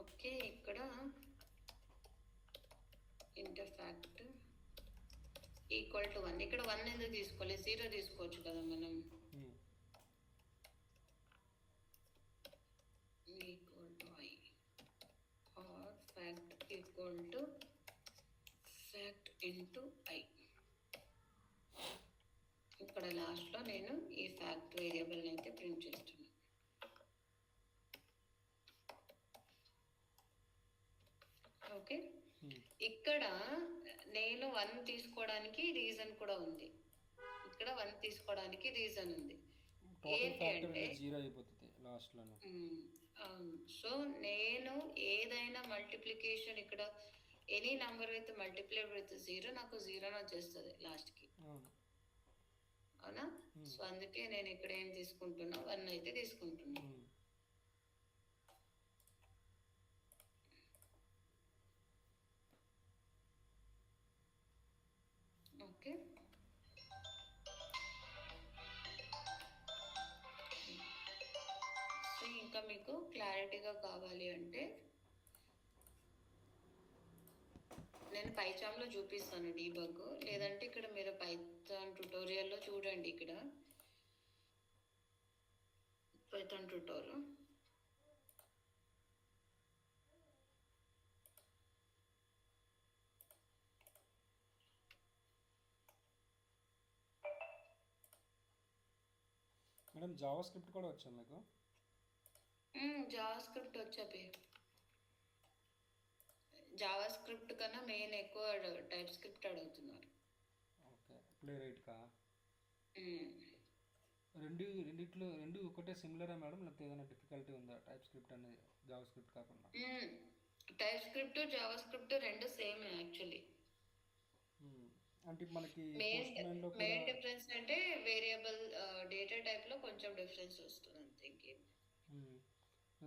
okay. ఇక్కడ ఇంటర్ ఫ్యాక్ట్ ఈక్వల్ టు 1, ఇక్కడ 1 ఎందుకు తీసుకోలేదు, 0 తీసుకోవచ్చు కదా మనం. Equal to I or fact equal to fact into I. ఇక్కడ లాస్ట్లో నేను ఈ ఫ్యాక్ట్ వేరియబుల్ని అయితే ప్రింట్ చేస్తున్నాను. ఓకే, ఇక్కడ నేను 1 తీసుకోవడానికి రీజన్ కూడా ఉంది, ఇక్కడ 1 తీసుకోవడానికి రీజన్ ఉంది. ఏంటి అంటే 0 అయిపోతుంది లాస్ట్లో. సో నేను ఏదైనా మల్టిప్లికేషన్ ఇక్కడ any number with multiply with 0 నాకు 0 వచ్చేస్తుంది లాస్ట్కి, అవునా? సో అందుకే నేను ఇక్కడ ఏం తీసుకుంటున్నా, 1 అయితే తీసుకుంటున్నా. ఓకే, సో ఇంకా మీకు క్లారిటీగా కావాలి అంటే నేను పైచామ్లో చూపిస్తాను డీబగ్, లేదంటే ఇక్కడ మీరు పైథాన్ ట్యుటోరియల్లో చూడండి. ఇక్కడ Python tutorial madam JavaScript కూడా వచ్చా మీకు? జావా స్క్రిప్ట్ వచ్చా పే. జావా స్క్రిప్ట్ కన్నా మెయిన్ ఎక్కువ టైప్ స్క్రిప్ట్ అడుగుతున్నారు. ఓకే, ప్లే రైట్కా? రెండు ఒకటే సిమిలరా మేడం, లేకపోతే ఏదైనా డిఫికల్టీ ఉందా టైప్ స్క్రిప్ట్ అనేది జావా స్క్రిప్ట్ కాకుండా? టైప్ స్క్రిప్ట్ జావా స్క్రిప్ట్ రెండు సేమ్ యాక్చువల్లీ. అంటే మనకి మెయిన్ డిఫరెన్స్ అంటే వేరియబుల్ డేటా టైప్లో కొంచెం డిఫరెన్స్ వస్తుంది అంతే, ఇంకేం.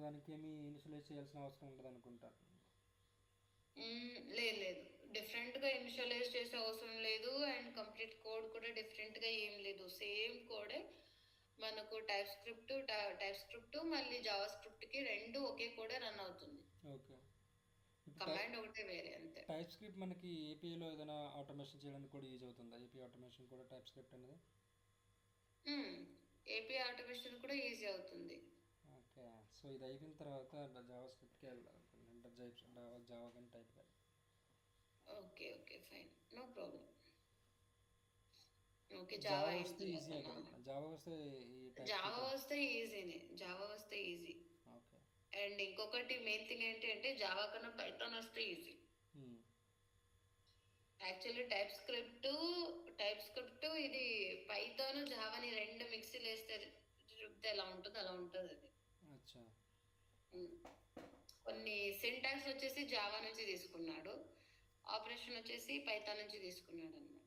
దానికి ఏమి ఇనిషియలైజ్ చేయాల్సిన అవసరం ఉండదు అనుకుంటా. లేదు, డిఫరెంట్గా ఇనిషియలైజ్ చేసే అవసరం లేదు. అండ్ కంప్లీట్ కోడ్ కూడా డిఫరెంట్గా ఏం లేదు, సేమ్ కోడే మనకు టైప్ స్క్రిప్ట్ మళ్ళీ జావా స్క్రిప్ట్కి రెండు ఒకే కోడే రన్ అవుతుంది. ఓకే, కమాండ్ ఒకటే వేరే అంతే. టైప్ స్క్రిప్ట్ మనకి ఏపీఐలో ఏదైనా ఆటోమేషన్ చేయడానికి కూడా యూజ్ అవుతుందా? ఏపీ ఆటోమేషన్ కూడా టైప్ స్క్రిప్ట్ అనేది? ఏపీ ఆటోమేషన్ కూడా ఈజీ అవుతుంది. ఓకే, సో ఇది అయిపోయిన తర్వాత జావా స్క్రిప్ట్కి వెళ్ళాలి, జావా కానీ టైప్ కానీ. Okay fine, no problem. Okay, Java వస్తే ఈజీ కదా? జావా వస్తే ఈజీనే, జావా వస్తే ఈజీ. ఓకే, అండ్ ఇంకొకటి మెయిన్ థింగ్ ఏంటి అంటే జావా కన్నా పైథాన్ వస్తే ఈజీ. యాక్చువల్లీ టైప్ స్క్రిప్ట్ ఇది పైథాన్ జావాని రెండు మిక్సీలు వేస్తే రుద్దితే ఎలా ఉంటుందో అలా ఉంటుంది అది. అచ్చా. కొన్ని సింటాక్స్ వచ్చేసి జావా నుంచి తీసుకున్నాడు, ఆపరేషన్ వచ్చేసి పైథాన్ నుంచి తీసుకున్నాడు అనమాట.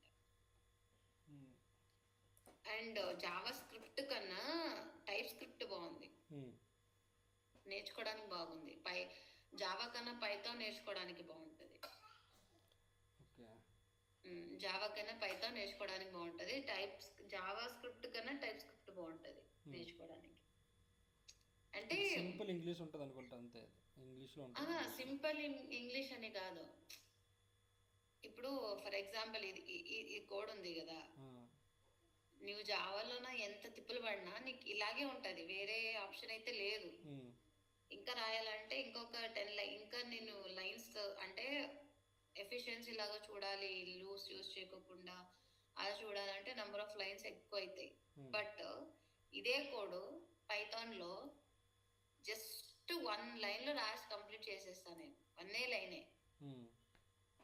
అండ్ జావా స్క్రిప్ట్ కన్నా టైప్ స్క్రిప్ట్ బాగుంది, నేర్చుకోవడానికి బాగుంది. జావా కన్నా పైథాన్ నేర్చుకోవడానికి బాగుంటుంది. జావా కన్నా పైథాన్ నేర్చుకోవడానికి బాగుంటుంది. జావా స్క్రిప్ట్ కన్నా టైప్ స్క్రిప్ట్ బాగుంటుంది నేర్చుకోవడానికి. అంటే సింపుల్ ఇంగ్లీష్ ఉంటుంది అనుకుంటా, అంతే. ఇంగ్లీష్లో సింపుల్ ఇంగ్లీష్ అని కాదు. ఇప్పుడు ఫర్ ఎగ్జాంపుల్ ఇది కోడ్ ఉంది కదా, నువ్వు జావాలోన ఎంత తిప్పులు పడినా నీకు ఇలాగే ఉంటుంది, వేరే ఆప్షన్ అయితే లేదు. ఇంకా రాయాలంటే ఇంకొక 10 లైన్, ఇంకా నేను లైన్స్ అంటే ఎఫిషియన్సీ లాగా చూడాలి, యూస్ చేయకోకుండా అలా చూడాలంటే నెంబర్ ఆఫ్ లైన్స్ ఎక్కువ అవుతాయి. బట్ ఇదే కోడ్ పైథాన్లో జస్ట్ 1 లైన్లో రాసి కంప్లీట్ చేసేస్తాను నేను. 1 లైనే,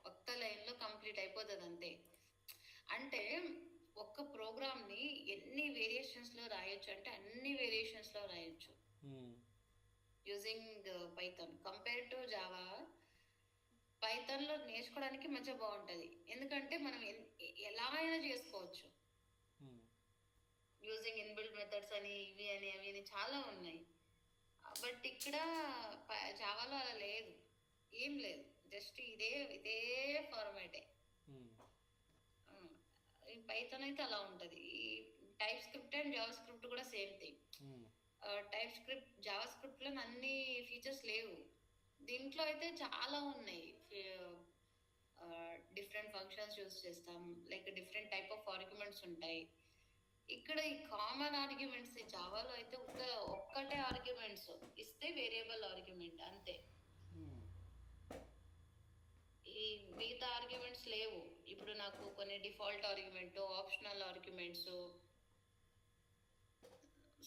ఒక్క లైన్లో కంప్లీట్ అయిపోతుంది అంతే. అంటే ఒక్క ప్రోగ్రామ్ని ఎన్ని వేరియేషన్స్లో రాయొచ్చు అంటే అన్ని వేరియేషన్స్లో రాయొచ్చు using Python. Compare to Java, పైథాన్లో నేర్చుకోవడానికి మంచిగా బాగుంటుంది, ఎందుకంటే మనం ఎలా అయినా చేసుకోవచ్చు. యూజింగ్ ఇన్బిల్ట్ మెథడ్స్ అని ఇవి అని అవి అని చాలా ఉన్నాయి. బట్ ఇక్కడ జావాలో అలా లేదు, ఏం లేదు, జస్ట్ ఇదే ఫార్మాటే. ఈ పైథాన్ అయితే అలా ఉంటుంది. ఈ type script and Java script కూడా సేమ్ థింగ్. జావా స్క్రిప్ట్లో అన్ని ఫీచర్స్ లేవు, దీంట్లో అయితే చాలా ఉన్నాయి. డిఫరెంట్ ఫంక్షన్స్ యూస్ చేస్తాం, like different type of arguments ఉంటాయి. ఇక్కడ ఈ కామన్ ఆర్గ్యుమెంట్స్ జావాలో అయితే ఒక్కటే ఆర్గ్యుమెంట్స్ ఇస్తే వేరియబుల్ ఆర్గ్యుమెంట్ అంతే. ఈ మిగతా ఆర్గ్యుమెంట్స్ లేవు. ఇప్పుడు నాకు కొన్ని default argument, optional arguments,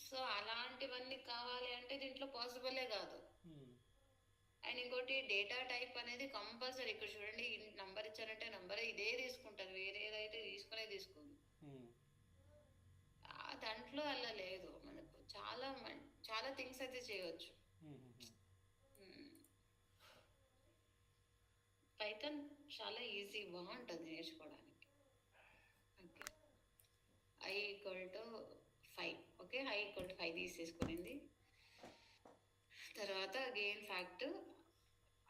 so అలాంటివన్నీ కావాలి అంటే దీంట్లో పాసిబులే కాదు. అండ్ ఇంకోటి డేటా టైప్ అనేది కంపల్సరీ. ఇక్కడ చూడండి, నంబర్ ఇచ్చారంటే నంబర్ ఇదే తీసుకుంటుంది, వేరేదైతే తీసుకుంది. దాంట్లో అలా లేదు, మనకు చాలా థింగ్స్ అయితే చేయవచ్చు. పైథాన్ చాలా ఈజీ, బాగుంటుంది నేర్చుకోవడానికి. Okay, i = 5. ఓకే, i = 5 తీసేసుకునింది. తర్వాత అగైన్ ఫ్యాక్ట్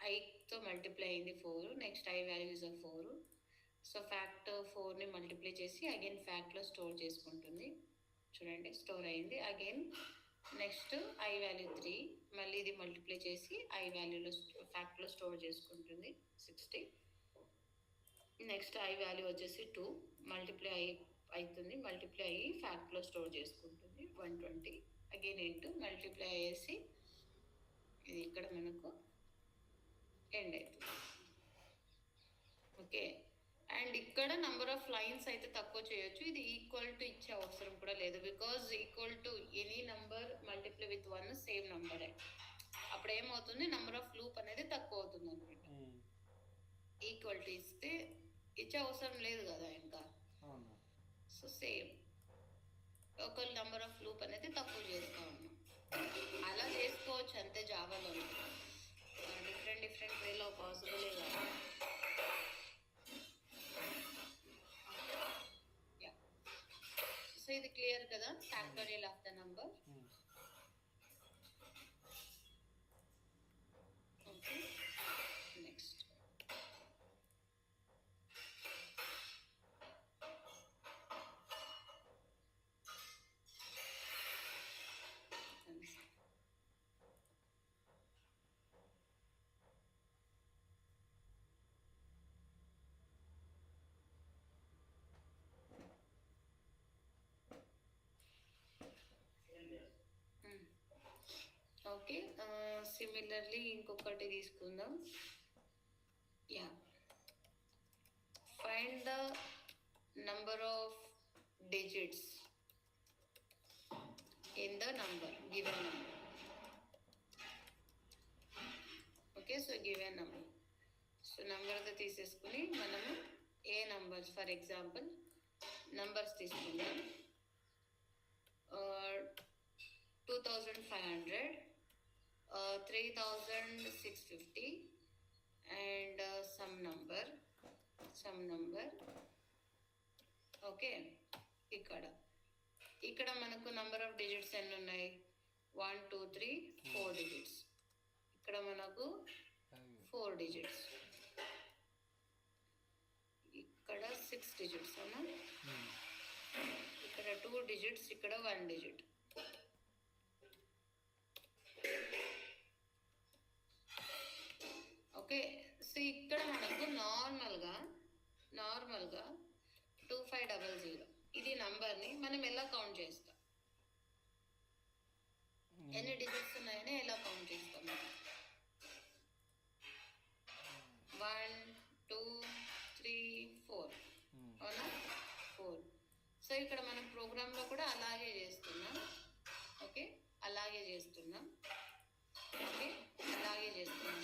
ఐతో మల్టిప్లై అయింది 4. Next i value is 4. So fact 4ని మల్టిప్లై చేసి అగైన్ ఫ్యాక్ట్లో స్టోర్ చేసుకుంటుంది. చూడండి, స్టోర్ అయింది. అగైన్ నెక్స్ట్ i వాల్యూ 3, మళ్ళీ ఇది మల్టిప్లై చేసి i వాల్యూలో ఫ్యాక్ట్లో స్టోర్ చేసుకుంటుంది 60. నెక్స్ట్ i వాల్యూ వచ్చేసి 2, మల్టిప్లై అవుతుంది, మల్టిప్లై అయ్యి ఫ్యాక్ట్లో స్టోర్ చేసుకుంటుంది 120. అగైన్ ఇంటూ మల్టిప్లై అయ్యేసి ఇది ఇక్కడ మనకు ఎండ్ అవుతుంది. ఓకే, అండ్ ఇక్కడ నెంబర్ ఆఫ్ లైన్స్ అయితే తక్కువ చేయొచ్చు. ఇది ఈక్వల్ టు ఇచ్చే అవసరం కూడా లేదు, because equal to any number multiply with 1 same నంబరే. అప్పుడు ఏమవుతుంది, నెంబర్ ఆఫ్ లూప్ అనేది తక్కువ అవుతుంది అనమాట. ఈక్వల్ టు ఇచ్చే అవసరం లేదు కదా ఇంకా. సో సేమ్ ఒక నెంబర్ ఆఫ్ లూప్ అనేది తక్కువ చేస్తూ ఉన్నాం. అలా చేసుకోవచ్చు అంతే జావాలో. డిఫరెంట్ వేలో పాసిబులే కదా. సో ఇది క్లియర్ కదా, factorial of the number. Okay, next okay, similarly ఇంకొకటి తీసుకుందాం. Yeah, find the number of digits in the number, given number. Okay, so given number, so నంబర్తో తీసేసుకుని మనము ఏ నంబర్స్ ఫర్ ఎగ్జాంపుల్ నంబర్స్ తీసుకుందాం. 2500, 3650 and some number. ఓకే, ఇక్కడ మనకు నంబర్ ఆఫ్ డిజిట్స్ ఎన్ని ఉన్నాయి? 1 2 3 4 డిజిట్స్. ఇక్కడ మనకు 4 డిజిట్స్. ఇక్కడ 6 డిజిట్స్ అవునా? ఇక్కడ 2 డిజిట్స్, ఇక్కడ 1 డిజిట్. ఓకే, సో ఇక్కడ మనకు నార్మల్గా 2500 ఇది నంబర్ని మనం ఎలా కౌంట్ చేస్తాం? ఎన్ని డిజిట్స్ ఉన్నాయని ఎలా కౌంట్ చేస్తాం? 1 2 3 4 అవునా? 4. సో ఇక్కడ మనం ప్రోగ్రాంలో కూడా అలాగే చేస్తున్నాం. ఓకే, అలాగే చేస్తున్నాం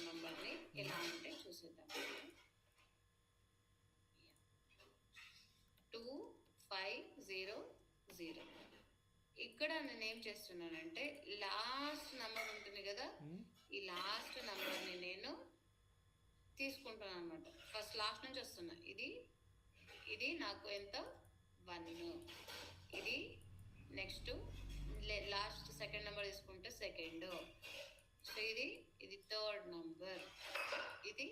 నంబర్ని. ఎలా అంటే చూసేద్దాం. 2500. ఇక్కడ నేను ఏం చేస్తున్నానంటే లాస్ట్ నంబర్ ఉంటుంది కదా, ఈ లాస్ట్ నంబర్ని నేను తీసుకుంటున్నాను అనమాట. ఫస్ట్ లాస్ట్ నుంచి వస్తున్నా. ఇది నాకు ఎంత? 1. ఇది నెక్స్ట్ లాస్ట్ సెకండ్ నెంబర్ తీసుకుంటే సెకండ్. సో ఇది థర్డ్ నంబర్, ఇది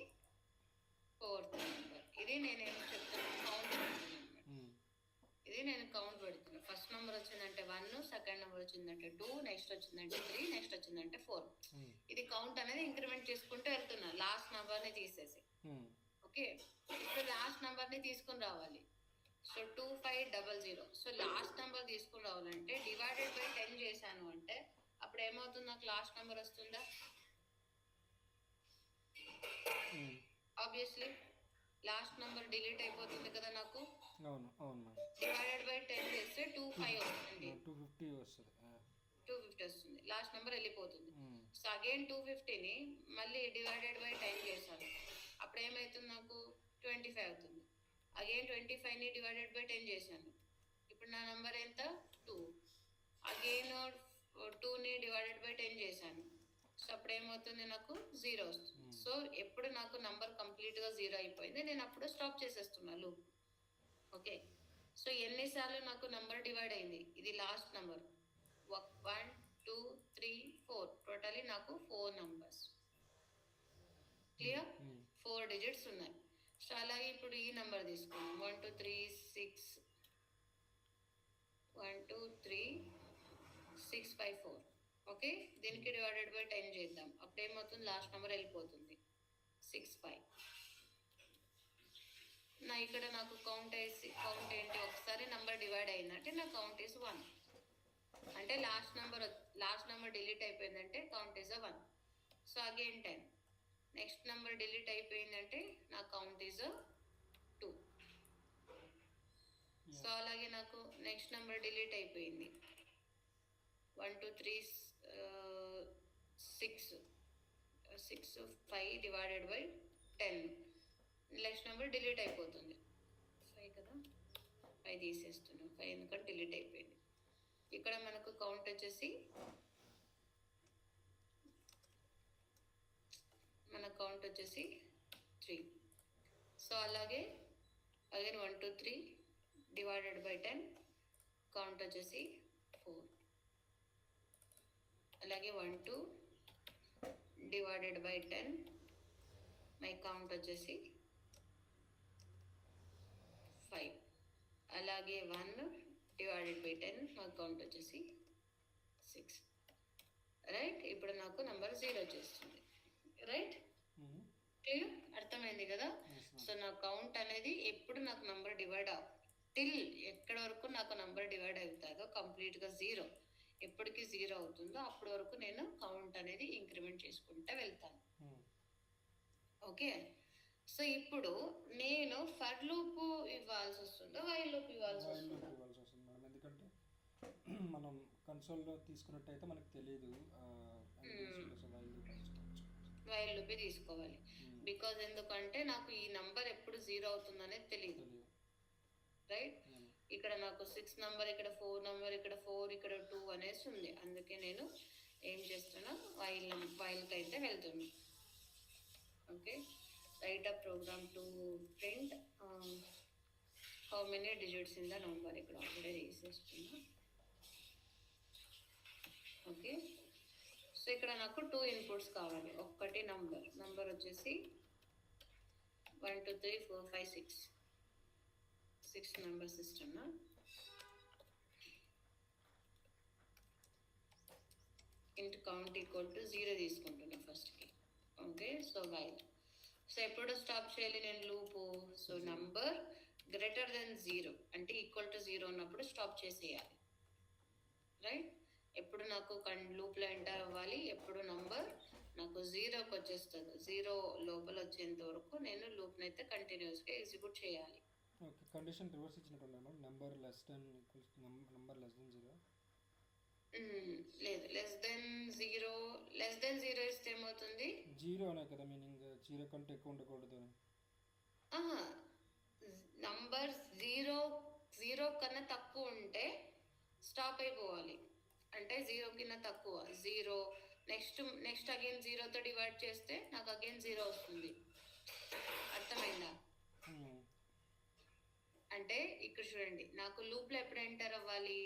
ఫోర్త్ నెంబర్. ఇది నేనేమో చెప్తున్నాను, కౌంట్ పెడుతున్నాను అనమాట. ఇది నేను కౌంట్ పెడుతున్నాను. ఫస్ట్ నెంబర్ వచ్చిందంటే 1, సెకండ్ నెంబర్ వచ్చిందంటే 2, నెక్స్ట్ వచ్చిందంటే 3, నెక్స్ట్ వచ్చిందంటే 4. ఇది కౌంట్ అనేది ఇంక్రిమెంట్ చేసుకుంటూ వెళ్తున్నా లాస్ట్ నెంబర్ని తీసేసి. ఓకే, ఇప్పుడు లాస్ట్ నెంబర్ని తీసుకుని రావాలి. సో 2500. సో లాస్ట్ నెంబర్ తీసుకుని రావాలంటే డివైడెడ్ బై 10 చేశాను అంటే అప్పుడు ఏమవుతుంది? నాకు లాస్ట్ నెంబర్ వస్తుందా? ఆబ్వియస్లీ లాస్ట్ నెంబర్ డిలీట్ అయిపోతుంది కదా నాకు. అవును. డివైడెడ్ బై 10 చేస్తే 25 వస్తుంది. 250 వస్తుంది. లాస్ట్ నెంబర్ వెళ్ళిపోతుంది. సో అగైన్ 250ని మళ్ళీ డివైడెడ్ బై 10 చేశాను. అప్పుడు ఏమవుతుంది? నాకు 25 అవుతుంది. అగైన్ 25ని డివైడెడ్ బై 10 చేశాను. ఇప్పుడు నా నెంబర్ ఎంత? 2. అగైన్ 2ని డివైడెడ్ బై 10 చేశాను. సో అప్పుడు ఏమవుతుంది? నాకు 0 వస్తుంది. సో ఎప్పుడు నాకు నంబర్ కంప్లీట్గా 0 అయిపోయింది, నేను అప్పుడు స్టాప్ చేసేస్తున్నా లూప్. ఓకే, సో ఎన్నిసార్లు నాకు నంబర్ డివైడ్ అయింది? ఇది లాస్ట్ నంబర్ 1 2 3 4. టోటలీ నాకు 4 నంబర్స్. క్లియర్? 4 డిజిట్స్ ఉన్నాయి. సో అలాగే ఇప్పుడు ఈ నెంబర్ తీసుకున్నాం. 1 2 3 6 5 4. ఓకే, దీనికి డివైడెడ్ బై 10 చేద్దాం. అప్పుడు ఏమవుతుంది? లాస్ట్ నెంబర్ వెళ్ళిపోతుంది 6 5. ఇక్కడ నాకు కౌంట్ ఏంటి? ఒకసారి నెంబర్ డివైడ్ అయిందంటే నా కౌంట్ ఈజ్ 1. అంటే లాస్ట్ నెంబర్ డిలీట్ అయిపోయిందంటే count is 1. So again 10. Next number delete అయిపోయిందంటే నా కౌంట్ ఈజ్ 2. సో అలాగే నాకు నెక్స్ట్ నెంబర్ డిలీట్ అయిపోయింది. 1 2 3 6 5 divided by 10. Next number delete అయిపోతుంది. 5 కదా, 5 తీసేస్తున్నాం. 5 ఎందుకంటే డిలీట్ అయిపోయింది. ఇక్కడ మనకు కౌంట్ వచ్చేసి 3. సో అలాగే అగైన్ 1 2 3 డివైడెడ్ బై 10 కౌంట్ వచ్చేసి 4. అలాగే 1 2 డివైడెడ్ బై 10 మై కౌంట్ వచ్చేసి 5. అలాగే 1 డివైడెడ్ బై 10 మై కౌంట్ వచ్చేసి 6. రైట్? ఇప్పుడు నాకు నెంబర్ 0 వచ్చేస్తుంది. రైట్? క్లియర్? అర్థమైంది కదా? సో నా కౌంట్ అనేది ఎప్పుడు నాకు నంబర్ డివైడ్ టిల్ ఎక్కడ వరకు నాకు నంబర్ డివైడ్ అవుతుందో కంప్లీట్గా 0 ఎప్పటికి 0 అవుతుందో అప్పటి వరకు నేను కౌంట్ అనేది ఇంక్రిమెంట్ చేసుకుంటూ వెళ్తాను. ఓకే, సో ఇప్పుడు నేను ఫర్ లూప్ ఇవ్వాల్సి వస్తుందో వైల్ లూప్ ఇవ్వాల్సి వస్తుంది? మేడం, ఎందుకంటే మనం కన్సోల్లో తీసుకున్నట్టయితే మనకు తెలియదు. వైల్ లూపే తీసుకోవాలి. బికాజ్ ఎందుకంటే నాకు ఈ నంబర్ ఎప్పుడు 0 అవుతుందనేది తెలియదు, తెలియదు. రైట్? ఇక్కడ నాకు 6 నంబర్, ఇక్కడ 4 నంబర్, ఇక్కడ 4, ఇక్కడ 2 అనేసి ఉంది. అందుకే నేను ఏం చేస్తున్నా, వైల్కి అయితే వెళ్తున్నా. Okay, write a program to print how many digits in the number. ఇక్కడ ఆల్రెడీ వేసేస్తున్నా. ఓకే, సో ఇక్కడ నాకు 2 ఇన్పుట్స్ కావాలి. ఒకటి నంబర్ వచ్చేసి 1 2 3 4 5 6 నంబర్స్ ఇస్తున్నా. ఇంట్ కౌంట్ ఈక్వల్ టు 0 తీసుకుంటున్నా ఫస్ట్కి. Okay, so while. సో ఎప్పుడు స్టాప్ చేయాలి నేను loop? So number greater than 0 అంటే ఈక్వల్ టు 0 ఉన్నప్పుడు స్టాప్ చేసేయాలి, రైట్? ఎప్పుడు నాకు లూప్లో ఎంటర్ అవ్వాలి, ఎప్పుడు నంబర్ నాకు 0కి వచ్చేస్తుంది, 0 లోపల వచ్చేంత వరకు నేను లూప్ని అయితే కంటిన్యూస్గా ఎగ్జిక్యూట్ చేయాలి. ఓకే, కండిషన్ రివర్స్ ఇచ్చినట్టు number less then equals number less than 0. లేదు, లెస్ దెన్ 0 ఇస్తే ఏమవుతుంది? 0 అనే కదా మీనింగ్, 0 కంటే ఎక్కువ ఉండకూడదు అని. నంబర్ 0 కన్నా తక్కువ ఉంటే స్టాప్ అయిపోవాలి. అంటే 0 కన్నా తక్కువ 0, నెక్స్ట్ అగైన్ 0తో డివైడ్ చేస్తే నాకు అగైన్ 0 వస్తుంది. అర్థమైందా? అంటే ఇక్కడ చూడండి, నాకు లూప్లో ఎప్పుడు ఎంటర్ అవ్వాలి?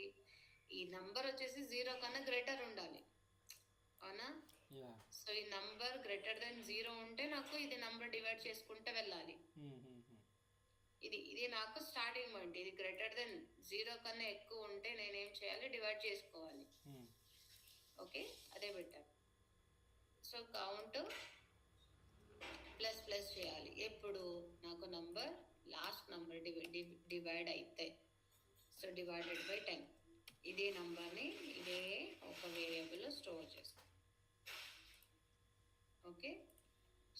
ఈ నంబర్ వచ్చేసి 0 కన్నా గ్రేటర్ ఉండాలి, అవునా? సో ఈ నంబర్ గ్రేటర్ దెన్ 0 ఉంటే నాకు ఇది నంబర్ డివైడ్ చేసుకుంటే వెళ్ళాలి. ఇది నాకు స్టార్టింగ్ పాయింట్. ఇది గ్రేటర్ దెన్ 0 కన్నా ఎక్కువ ఉంటే నేనేం చేయాలి? డివైడ్ చేసుకోవాలి. ఓకే, అదే పెట్టాను. సో కౌంట్ ప్లస్ చేయాలి ఎప్పుడు నాకు నంబర్ లాస్ట్ నంబర్ డివైడ్ అయితే. So divided by 10. ఇదే నంబర్ని ఇదే ఒక వేరియబుల్లో స్టోర్ చేసుకో. ఓకే,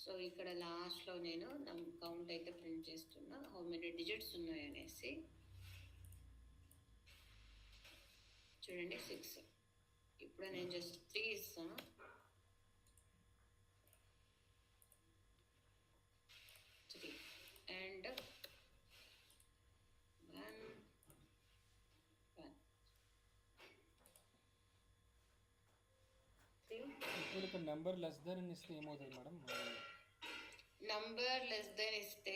సో ఇక్కడ లాస్ట్లో నేను కౌంట్ అయితే ప్రింట్ చేస్తున్నా, హౌ మెనీ డిజిట్స్ ఉన్నాయి అనేసి. చూడండి 6. ఇప్పుడు నేను జస్ట్ 3 ఇస్తాను. అండ్ 1 ఇప్పుడు ఇక్కడ నెంబర్ లెస్ దెన్ అని ఇస్తే ఏమవుతుంది మేడం? నంబర్ లెస్ దెన్ ఇస్తే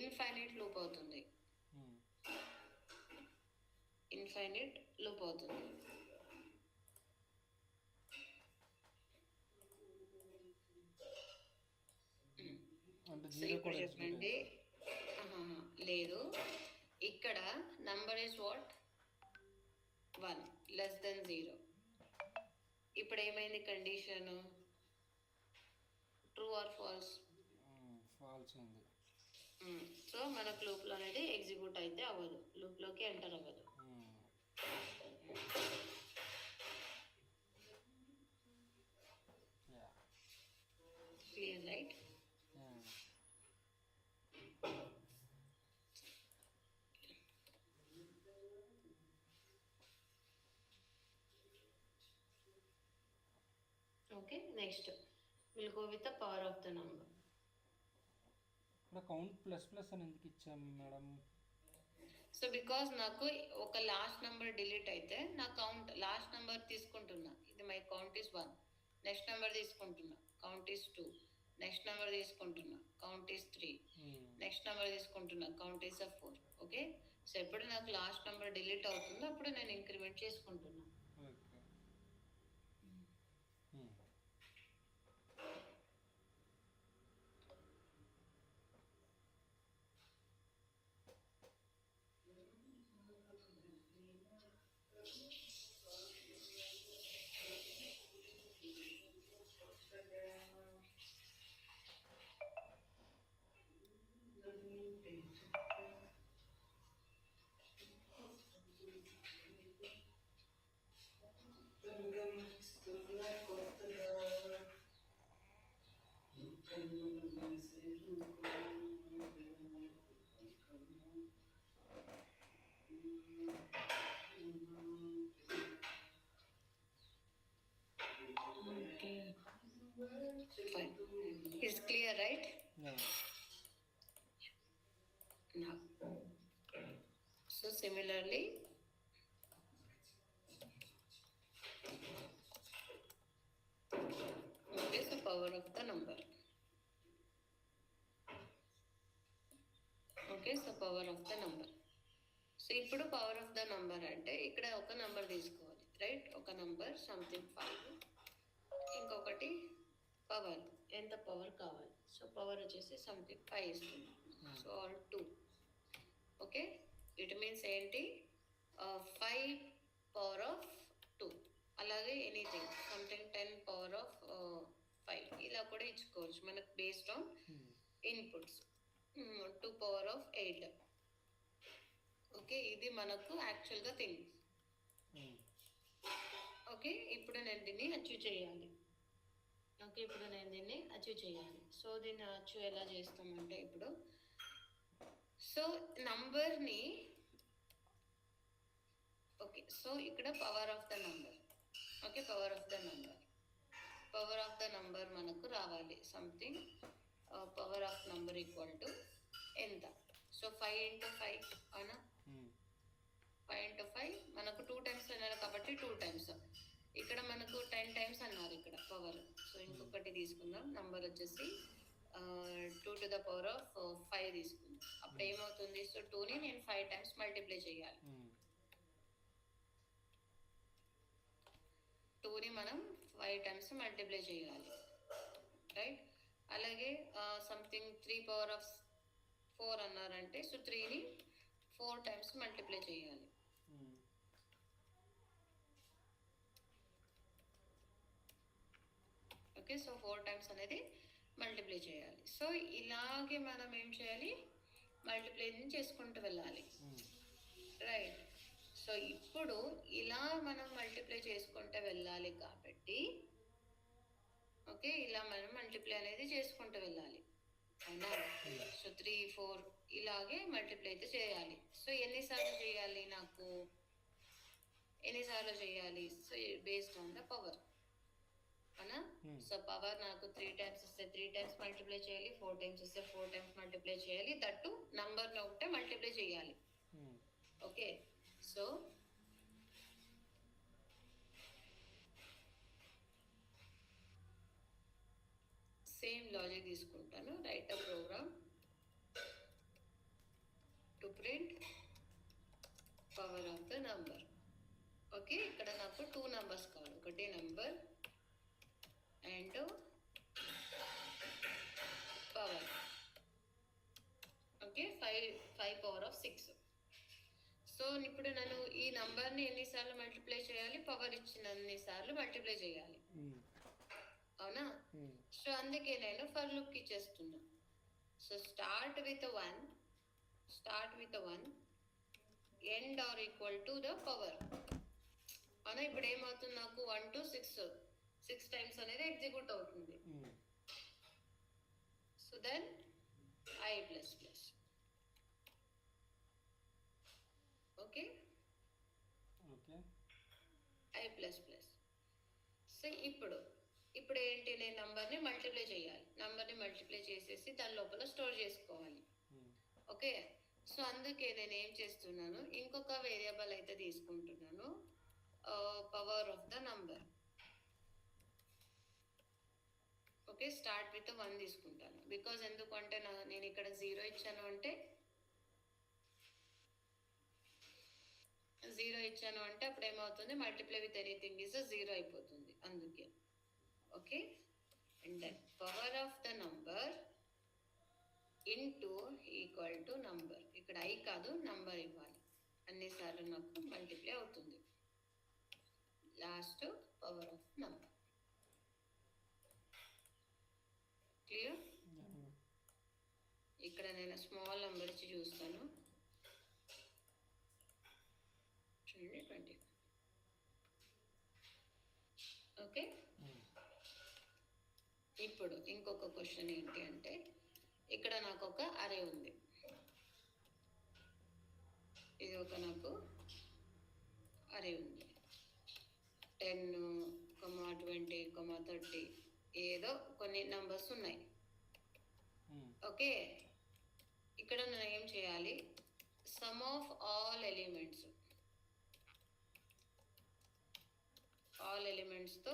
ఇన్ఫైనైట్ లూప్ అవుతుంది. ఇన్ఫైనైట్ లూప్ అవుతుంది. సో ఇప్పుడు చెప్పండి. లేదు, ఇక్కడ number is what 1 less than 0. ఇప్పుడు ఏమైంది condition? True or false? False ఉంది. సో మనకు లూప్లో అనేది ఎగ్జిక్యూట్ అయితే అవ్వదు, లూప్లోకి ఎంటర్ అవ్వదు. Clear, right? Okay, next will go with the power of the number. ఇక్కడ కౌంట్ ప్లస్ అని ఎందుకు ఇచ్చాము మేడం? సో బికాజ్ నాకు ఒక లాస్ట్ నెంబర్ డిలీట్ అయితే నా కౌంట్ లాస్ట్ నెంబర్ తీసుకుంటున్నా. ఇది my count is 1. Next number తీసుకుంటున్నా, కౌంట్ ఈస్ 2. నెక్స్ట్ నెంబర్ తీసుకుంటున్నా, కౌంట్ ఈస్ 3. నెక్స్ట్ నెంబర్ తీసుకుంటున్నా, కౌంట్ ఈస్ 4. ఓకే, సో ఎప్పుడు నాకు లాస్ట్ నెంబర్ డిలీట్ అవుతుందో అప్పుడు నేను ఇంక్రిమెంట్ చేసుకుంటున్నా. Fine. Is clear, right? Yeah. Now, so similarly, what is the power of the number? Okay, so power of the number. So ఇప్పుడు పవర్ ఆఫ్ ద నంబర్ అంటే ఇక్కడ ఒక నంబర్ తీసుకోవాలి, రైట్? ఒక నంబర్ సంథింగ్ 5, ఇంకొకటి పవర్, ఎంత పవర్ కావాలి? సో పవర్ వచ్చేసి సంథింగ్ 5 ఇస్తుంది, so all 2. Okay, it means ఏంటి? 5 పవర్ ఆఫ్ 2, అలాగే ఎనీథింగ్ సంథింగ్ 10 పవర్ ఆఫ్ 5 ఇలా కూడా ఇచ్చుకోవచ్చు మనకు based on inputs. 2 power of 8. Okay, ఇది మనకు యాక్చువల్గా థింగ్. ఓకే, ఇప్పుడు నేను దీన్ని అచీవ్ చేయాలి. ఓకే, ఇప్పుడు నేను దీన్ని అచీవ్ చేయాలి. సో దీన్ని అచీవ్ ఎలా చేస్తామంటే ఇప్పుడు, సో నంబర్ని, ఓకే, సో ఇక్కడ power of the number. Okay, power of the number, power of the number మనకు రావాలి something. Power of number equal to ఎంత? సో 5 into 5 అవునా? 5 into 5 మనకు 2 times అన్నారు కాబట్టి 2 times. ఇక్కడ మనకు 10 times అన్నారు ఇక్కడ పవర్. సో ఇంకొకటి తీసుకుందాం, నంబర్ వచ్చేసి 2 to the power of 5 తీసుకుందాం. అప్పుడు ఏమవుతుంది? సో 2ని నేను 5 times మల్టిప్లై చేయాలి. 2ని మనం 5 times మల్టిప్లై చేయాలి, రైట్? అలాగే సంథింగ్ 3 power of 4 అన్నారంటే సో 3ని 4 times మల్టిప్లై చేయాలి. ఓకే, సో 4 times అనేది మల్టిప్లై చేయాలి. సో ఇలాగే మనం ఏం చేయాలి? మల్టిప్లై చేసుకుంటూ వెళ్ళాలి, రైట్? సో ఇప్పుడు ఇలా మనం మల్టిప్లై చేసుకుంటూ వెళ్ళాలి కాబట్టి, ఓకే, ఇలా మనం మల్టిప్లై అనేది చేసుకుంటూ వెళ్ళాలి, అవునా? సో 3, 4 ఇలాగే మల్టిప్లై అయితే చేయాలి. సో ఎన్నిసార్లు చేయాలి? నాకు ఎన్నిసార్లు చేయాలి? So based on the power, అవునా? సో పవర్ నాకు 3 times ఇస్తే 3 times మల్టిప్లై చేయాలి, 4 times ఇస్తే 4 times మల్టిప్లై చేయాలి, దట్టు నంబర్లో ఉంటే మల్టిప్లై చేయాలి. ఓకే, సో సేమ్ లాజిక్ తీసుకుంటాను. Write a program to print power of the number. Okay, ఇక్కడ నాకు 2 numbers కావాలి, ఒకటి number and power. Okay, 5 power of 6. సో ఇప్పుడు నేను ఈ నంబర్ని ఎన్నిసార్లు మల్టిప్లై చేయాలి? పవర్ ఇచ్చిన అన్నిసార్లు మల్టిప్లై చేయాలి, అవునా? సో అందుకే నేను ఫర్ లుక్ ఇచ్చేస్తున్నా. So start with 1, end or equal to the power, అవునా? ఇప్పుడు ఏమవుతుంది? నాకు 1 to 6 times అనేది ఎగ్జిక్యూట్ అవుతుంది. So then I plus plus. Okay, I plus plus. So ఇప్పుడు ఏంటి? నేను నంబర్ని మల్టిప్లై చేయాలి, నంబర్ని మల్టిప్లై చేసేసి దాని లోపల స్టోర్ చేసుకోవాలి. ఓకే, సో అందుకే నేను ఏం చేస్తున్నాను? ఇంకొక వేరియబుల్ అయితే తీసుకుంటున్నాను, power of the number. Okay, start with 1 తీసుకుంటాను. బికాజ్ ఎందుకంటే నేను ఇక్కడ 0 ఇచ్చాను అంటే అప్పుడు ఏమవుతుంది? మల్టిప్లై విత్ ఎనీథింగ్ ఈజ్ 0 అయిపోతుంది, అందుకే. Okay, and then power of the number into equal to number. ఇక్కడ ఐ కాదు, నంబర్ ఇవ్వాలి, అన్నిసార్లు నాకు మల్టిప్లై అవుతుంది. Last power of number. Clear? ఇక్కడ నేను స్మాల్ నెంబర్ ఇచ్చి చూస్తాను, చూడండి 20. ఓకే, ఇప్పుడు ఇంకొక క్వశ్చన్ ఏంటి అంటే, ఇక్కడ నాకు ఒక అరే ఉంది, ఇది ఒక నాకు అరే ఉంది 10, 20, 30, ఏదో కొన్ని నంబర్స్ ఉన్నాయి. Hmm. ఓకే, ఇక్కడ నేను ఏం చేయాలి, సమ్ ఆఫ్ ఆల్ ఎలిమెంట్స్తో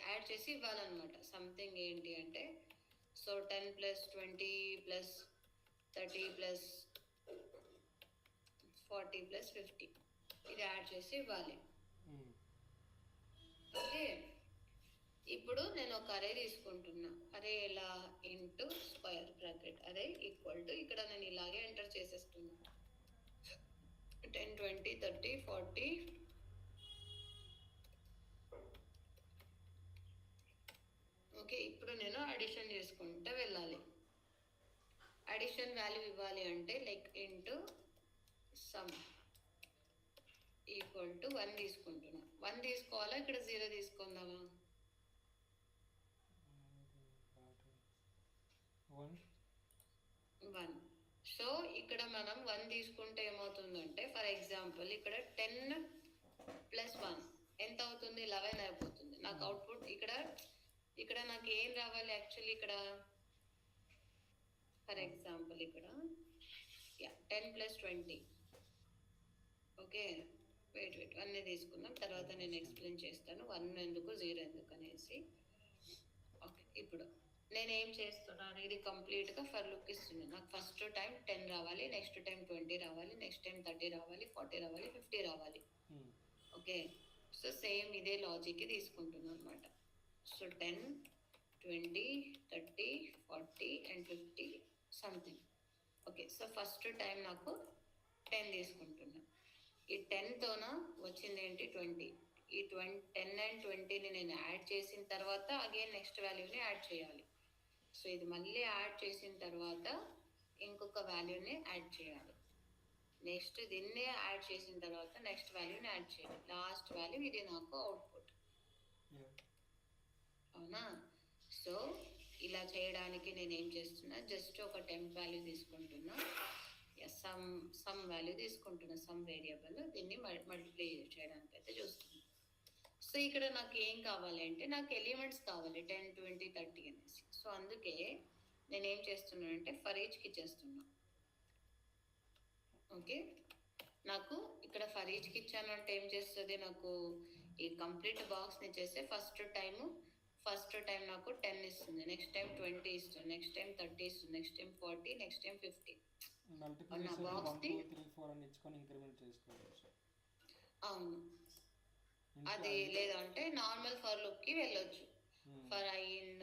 యాడ్ చేసి ఇవ్వాలన్నమాట. సంథింగ్ ఏంటి అంటే, so 10 plus 20 plus 30 plus 40 plus 50 ఇది యాడ్ చేసి ఇవ్వాలి. Hmm. ఓకే, ఇప్పుడు నేను ఒక అరే తీసుకుంటున్నా. అరే ఎలా ఇంటూ స్క్వేర్ బ్రాకెట్ అరే ఈక్వల్ టు, ఇక్కడ నేను ఇలాగే ఎంటర్ చేసేస్తున్నా 10 20 30 40. ఓకే, ఇప్పుడు నేను అడిషన్ చేసుకుంటూ వెళ్ళాలి. అడిషన్ వాల్యూ ఇవ్వాలి అంటే like into sum equal to 1 తీసుకుంటున్నా. 1 తీసుకోవాలా, ఇక్కడ 0 తీసుకుందామా? 1. సో ఇక్కడ మనం 1 తీసుకుంటే ఏమవుతుందంటే, ఫర్ ఎగ్జాంపుల్ ఇక్కడ 10 ప్లస్ 1 ఎంత అవుతుంది? 11 అయిపోతుంది. నాకు అవుట్పుట్ ఇక్కడ నాకు ఏం రావాలి యాక్చువల్లీ, ఇక్కడ ఫర్ ఎగ్జాంపుల్ ఇక్కడ 10 ప్లస్ 20. ఓకే, వెయిట్ 1 తీసుకుందాం, తర్వాత నేను ఎక్స్ప్లెయిన్ చేస్తాను 1 ఎందుకు 0 ఎందుకు అనేసి. ఓకే, ఇప్పుడు నేను ఏం చేస్తున్నాను, ఇది కంప్లీట్గా ఫర్ లుక్ ఇస్తున్నాను. నాకు ఫస్ట్ టైం 10 రావాలి, నెక్స్ట్ టైం 20 రావాలి, నెక్స్ట్ టైం 30 రావాలి, 40 రావాలి, 50 రావాలి. ఓకే, సో సేమ్ ఇదే లాజిక్ తీసుకుంటున్నాను అనమాట. So 10 20 30 40 and 50 something. Okay, so first time నాకు 10 తీసుకుంటున్నా. ఈ 10తోన వచ్చింది ఏంటి 20. ఈ 10 అండ్ 20ని నేను యాడ్ చేసిన తర్వాత అగైన్ నెక్స్ట్ వాల్యూని యాడ్ చేయాలి. సో ఇది మళ్ళీ యాడ్ చేసిన తర్వాత ఇంకొక వాల్యూని యాడ్ చేయాలి. నెక్స్ట్ దీన్నే యాడ్ చేసిన తర్వాత నెక్స్ట్ వాల్యూని యాడ్ చేయాలి. లాస్ట్ వాల్యూ ఇది నాకు అవుట్పుట్. అవునా? సో ఇలా చేయడానికి నేను ఏం చేస్తున్నా, జస్ట్ ఒక టెంప్ వాల్యూ తీసుకుంటున్నా, సమ్ వాల్యూ తీసుకుంటున్నా, సమ్ వేరియబుల్. దీన్ని మల్టిప్లై చేయడానికి అయితే చూస్తున్నా. సో ఇక్కడ నాకు ఏం కావాలి అంటే, నాకు ఎలిమెంట్స్ కావాలి 10 20 30 అనేసి. సో అందుకే నేను ఏం చేస్తున్నానంటే ఫర్ ఈచ్కి ఇచ్చేస్తున్నా. ఓకే, నాకు ఇక్కడ ఫర్ ఈచ్కి ఇచ్చాను అంటే ఏం చేస్తుంది, నాకు ఈ కంప్లీట్ బాక్స్ని చేస్తే ఫస్ట్ టైం నాకు 10 ఇస్తుంది, నెక్స్ట్ టైం 20 ఇస్తుంది, నెక్స్ట్ టైం 30 ఇస్తుంది, నెక్స్ట్ టైం 40, నెక్స్ట్ టైం 50. అవును, అది లేదంటే నార్మల్ ఫర్ లుక్కి వెళ్ళొచ్చు. For I in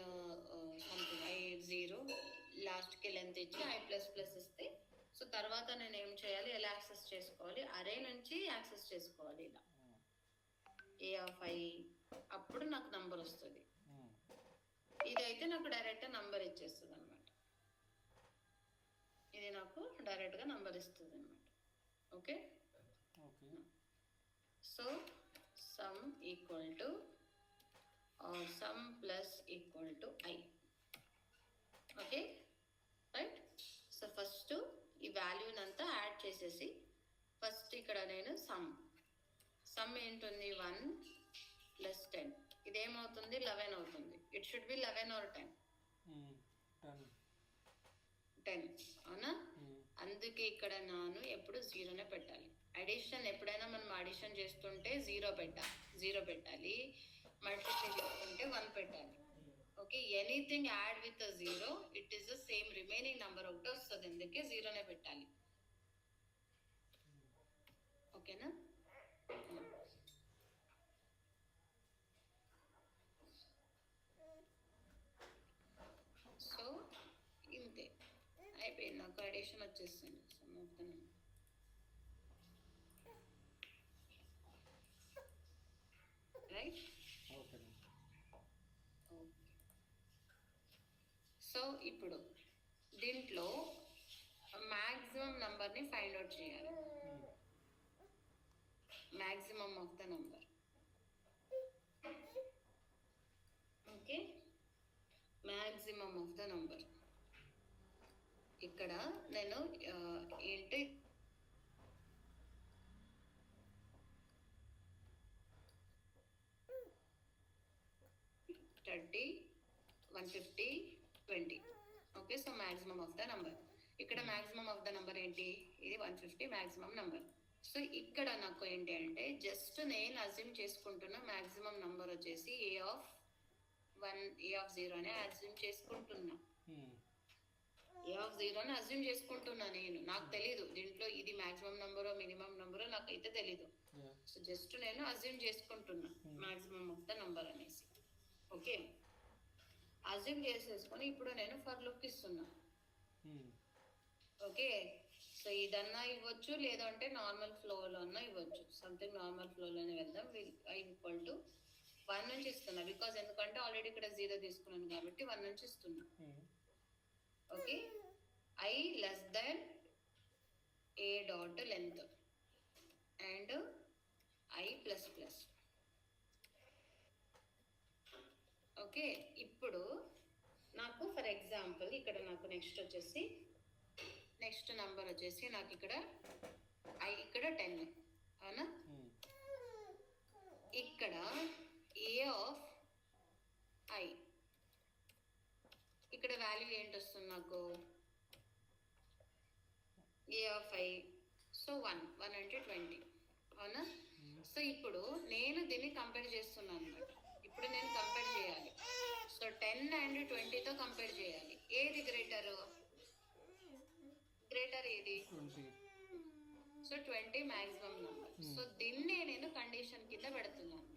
something I 0 లాస్ట్కి లెంత్ ఇచ్చి ఐ ప్లస్ ప్లస్ ఇస్తే, సో తర్వాత నేను ఏం చేయాలి, ఎలా యాక్సెస్ చేసుకోవాలి, అరే నుంచి యాక్సెస్ చేసుకోవాలి ఇలా ఏ ఆఫ్ ఐ, అప్పుడు నాకు నంబర్ వస్తుంది. ఇదైతే నాకు డైరెక్ట్ నంబర్ ఇచ్చేస్తుంది అనమాట. ఇది నాకు డైరెక్ట్గా నంబర్ ఇస్తుంది అనమాట. Okay, so sum equal to or sum plus equal to I. Okay right. So first ఈ వాల్యూని అంతా యాడ్ చేసేసి ఫస్ట్ ఇక్కడ నేను సమ్ ఏంటుంది 1 ప్లస్ 10, ఇదేమవుతుంది 11 అవుతుంది. It should B 11 or 10. 10 అవునా? అందుకే ఇక్కడ నేను ఎప్పుడు 0నే పెట్టాలి. అడిషన్ ఎప్పుడైనా మనం అడిషన్ చేస్తుంటే 0 పెట్టాలి, మల్టిప్లై చేసుకుంటే 1 పెట్టాలి. Okay, anything add with 0 it is the same remaining number ఒకటి వస్తుంది, అందుకే 0నే పెట్టాలి. ఓకేనా? సో ఇంతే అయిపోయింది, నాకు అడిషన్ వచ్చేస్తుంది. Some of the number. Right. So ఇప్పుడు దీంట్లో మ్యాక్సిమం నంబర్ని ఫైండ్ అవుట్ చేయాలి. Maximum of the number. Okay, maximum of the number. ఇక్కడ నేను ఏంటి 30 150, 20. Okay, so maximum of the number. ఇక్కడ మాక్సిమం ఆఫ్ ద నంబర్ ఏంటి? ఇది 150 మాక్సిమం నంబర్. సో ఇక్కడ నాకు ఏంటి అంటే జస్ట్ నేను అజ్యూమ్ చేసుకుంటున్న మాక్సిమం నంబర్ వచ్చేసి ఏ ఆఫ్ 0 అని అజ్యూమ్ చేసుకుంటున్నా. ఏ ఆఫ్ 0 అని అజ్యూమ్ చేసుకుంటున్నా నేను. నాకు తెలీదు దీంట్లో ఇది మాక్సిమం నంబరో మినిమం నంబరో నాకైతే తెలీదు. సో జస్ట్ నేను అజ్యూమ్ చేసుకుంటున్నా మాక్సిమం ఆఫ్ ద నంబర్ అనేసి. ఓకే, అజ్యూమ్ చేసేసుకొని ఇప్పుడు నేను ఫర్ లుక్ ఇస్తున్నా. ఓకే, సో ఇదన్నా ఇవ్వచ్చు, లేదంటే నార్మల్ ఫ్లోలో అన్నా ఇవ్వచ్చు. సంథింగ్ నార్మల్ ఫ్లోలోనే వెళ్దాం. ఐ ఈక్వల్ టు 1 నుంచి ఇస్తున్నా, బికాజ్ ఎందుకంటే ఆల్రెడీ ఇక్కడ 0 తీసుకున్నాను కాబట్టి 1 నుంచి ఇస్తున్నా. Okay, I less then A dot length and I plus plus. Okay, ఇప్పుడు నాకు ఫర్ ఎగ్జాంపుల్ ఇక్కడ నాకు నెక్స్ట్ నంబర్ వచ్చేసి నాకు ఇక్కడ ఇక్కడ 10 అవునా. ఇక్కడ ఏ ఆఫ్ ఐ ఇక్కడ వాల్యూ ఏంటి వస్తుంది నాకు? ఏ ఆఫ్ ఐ. సో 1 అంటే 20 అవునా. సో ఇప్పుడు నేను దీన్ని కంపేర్ చేస్తున్నాను అనమాట. ఇప్పుడు నేను కంపేర్ చేయాలి. సో 10 అండ్ 20తో కంపేర్ చేయాలి. ఏది గ్రేటర్ ఏది? 20. So 20 maximum number. సో దీన్నే నేను కండిషన్ కింద పెడుతున్నాను.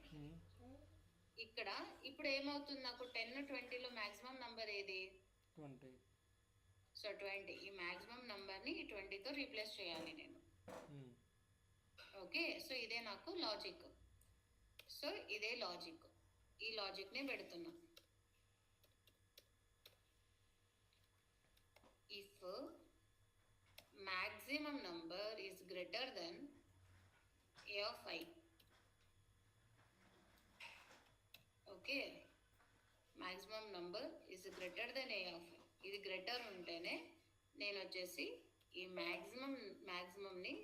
ఇక్కడ ఇప్పుడు ఏమవుతుంది నాకు? 10, 20లో మాక్సిమం నంబర్ ఏది? 20. సో 20 ఈ మాక్సిమం నంబర్ని 20తో రీప్లేస్ చేయాలి నేను. ఓకే, సో ఇదే నాకు లాజిక్. సో ఇదే లాజిక్, ఈ లాజిక్నే పెడుతున్నా. If maximum number is greater than a of I. Okay, maximum number is greater than a of I. ఇది గ్రేటర్ ఉంటేనే నేను వచ్చేసి ఈ మాక్సిమంని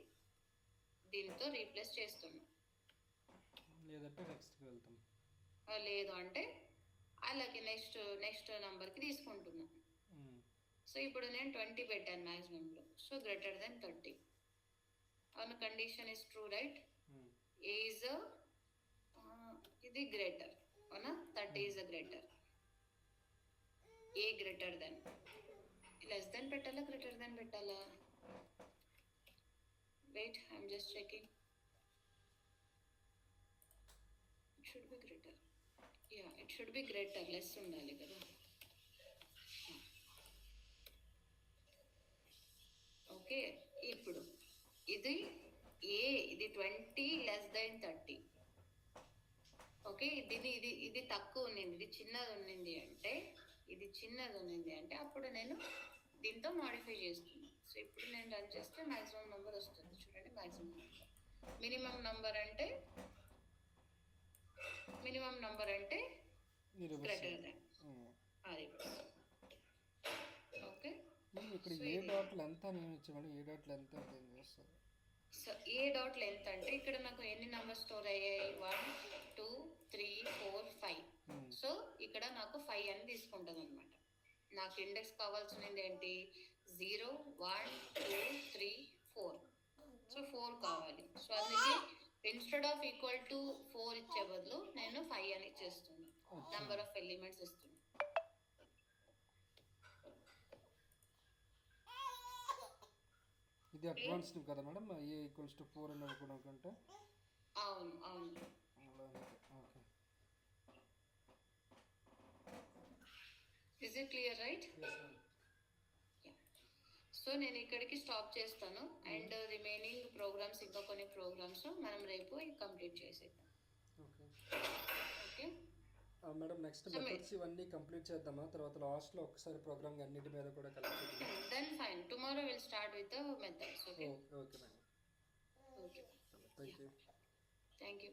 దీంతో రీప్లేస్ చేస్తున్నా. లేదంటే నెక్స్ట్కి వెళ్తాం. లేదు అంటే అలాగే నెక్స్ట్ నంబర్కి తీసుకుంటున్నా. సో ఇప్పుడు నేను 20 పెట్టాను మ్యాక్సిమంలో. సో గ్రేటర్ దెన్ 30 అవును. Condition is true right. Is ఇది గ్రేటర్ అవునా. 30 ఈజ్ గ్రేటర్. ఏ గ్రేటర్ దెన్ లెస్ దెన్ పెట్టాలా గ్రేటర్ దెన్ పెట్టాలా? Wait, I'm just checking. It should be greater. Yeah, it should be greater. Less ఉండాలి కదా. ఓకే, ఇప్పుడు ఇది ఇది 20 లెస్ దెన్ 30. ఓకే, ఇది తక్కువ ఉన్నింది, ఇది చిన్నది ఉన్నింది అంటే అప్పుడు నేను దీంతో మాడిఫై చేస్తున్నాను. సో ఇప్పుడు నేను రన్ చేస్తే మ్యాక్సిమం నెంబర్ వస్తుంది. చూడండి, మ్యాక్సిమం నెంబర్. మినిమం నెంబర్ అంటే గ్రేటర్ దాన్ అది. ఓకే, ఇక్కడ ఏ డాట్ లెంత్ అని ఇచ్చామండి. ఏ డాట్ లెంత్ అంటే ఏం చేస్తారు? సో ఏ డాట్ లెంత్ అంటే ఇక్కడ నాకు ఎన్ని నెంబర్ స్టోర్ అయ్యాయి? 1 2 3 4 5. సో ఇక్కడ నాకు 5 అని తీసుకుంటుంది అనమాట. నాకు ఇండెక్స్ కావాల్సింది ఏంటి? 0 1 2 3 4. సో 4 కావాలి. సో అందుకే ఇన్స్టెడ్ ఆఫ్ ఈక్వల్ టు 4 ఇచ్చే బదులు నేను 5 అని ఇచ్చేస్తున్నాను. నెంబర్ ఆఫ్ ఎలిమెంట్స్ ఇస్తున్నాను. ఇది అడ్వాన్స్డ్ కదా మేడం? ఏ ఈక్వల్స్ టు 4 అని అనుకుంటే అవును. Okay, is it clear right? So నేను ఇక్కడికి స్టాప్ చేస్తాను. అండ్ రిమైనింగ్ ప్రోగ్రామ్స్, ఇంకా కొన్ని ప్రోగ్రామ్స్ మనం రేపు కంప్లీట్ చేసేద్దాం. ఓకే మేడం, నెక్స్ట్ మెథడ్స్ ఇవన్నీ కంప్లీట్ చేద్దామా? తర్వాత లాస్ట్లో ఒకసారి ప్రోగ్రామ్ అన్నిటి మీద కూడా కలిపి. Then fine, tomorrow will start with the methods. Okay okay madam. Okay, thank you. Thank you.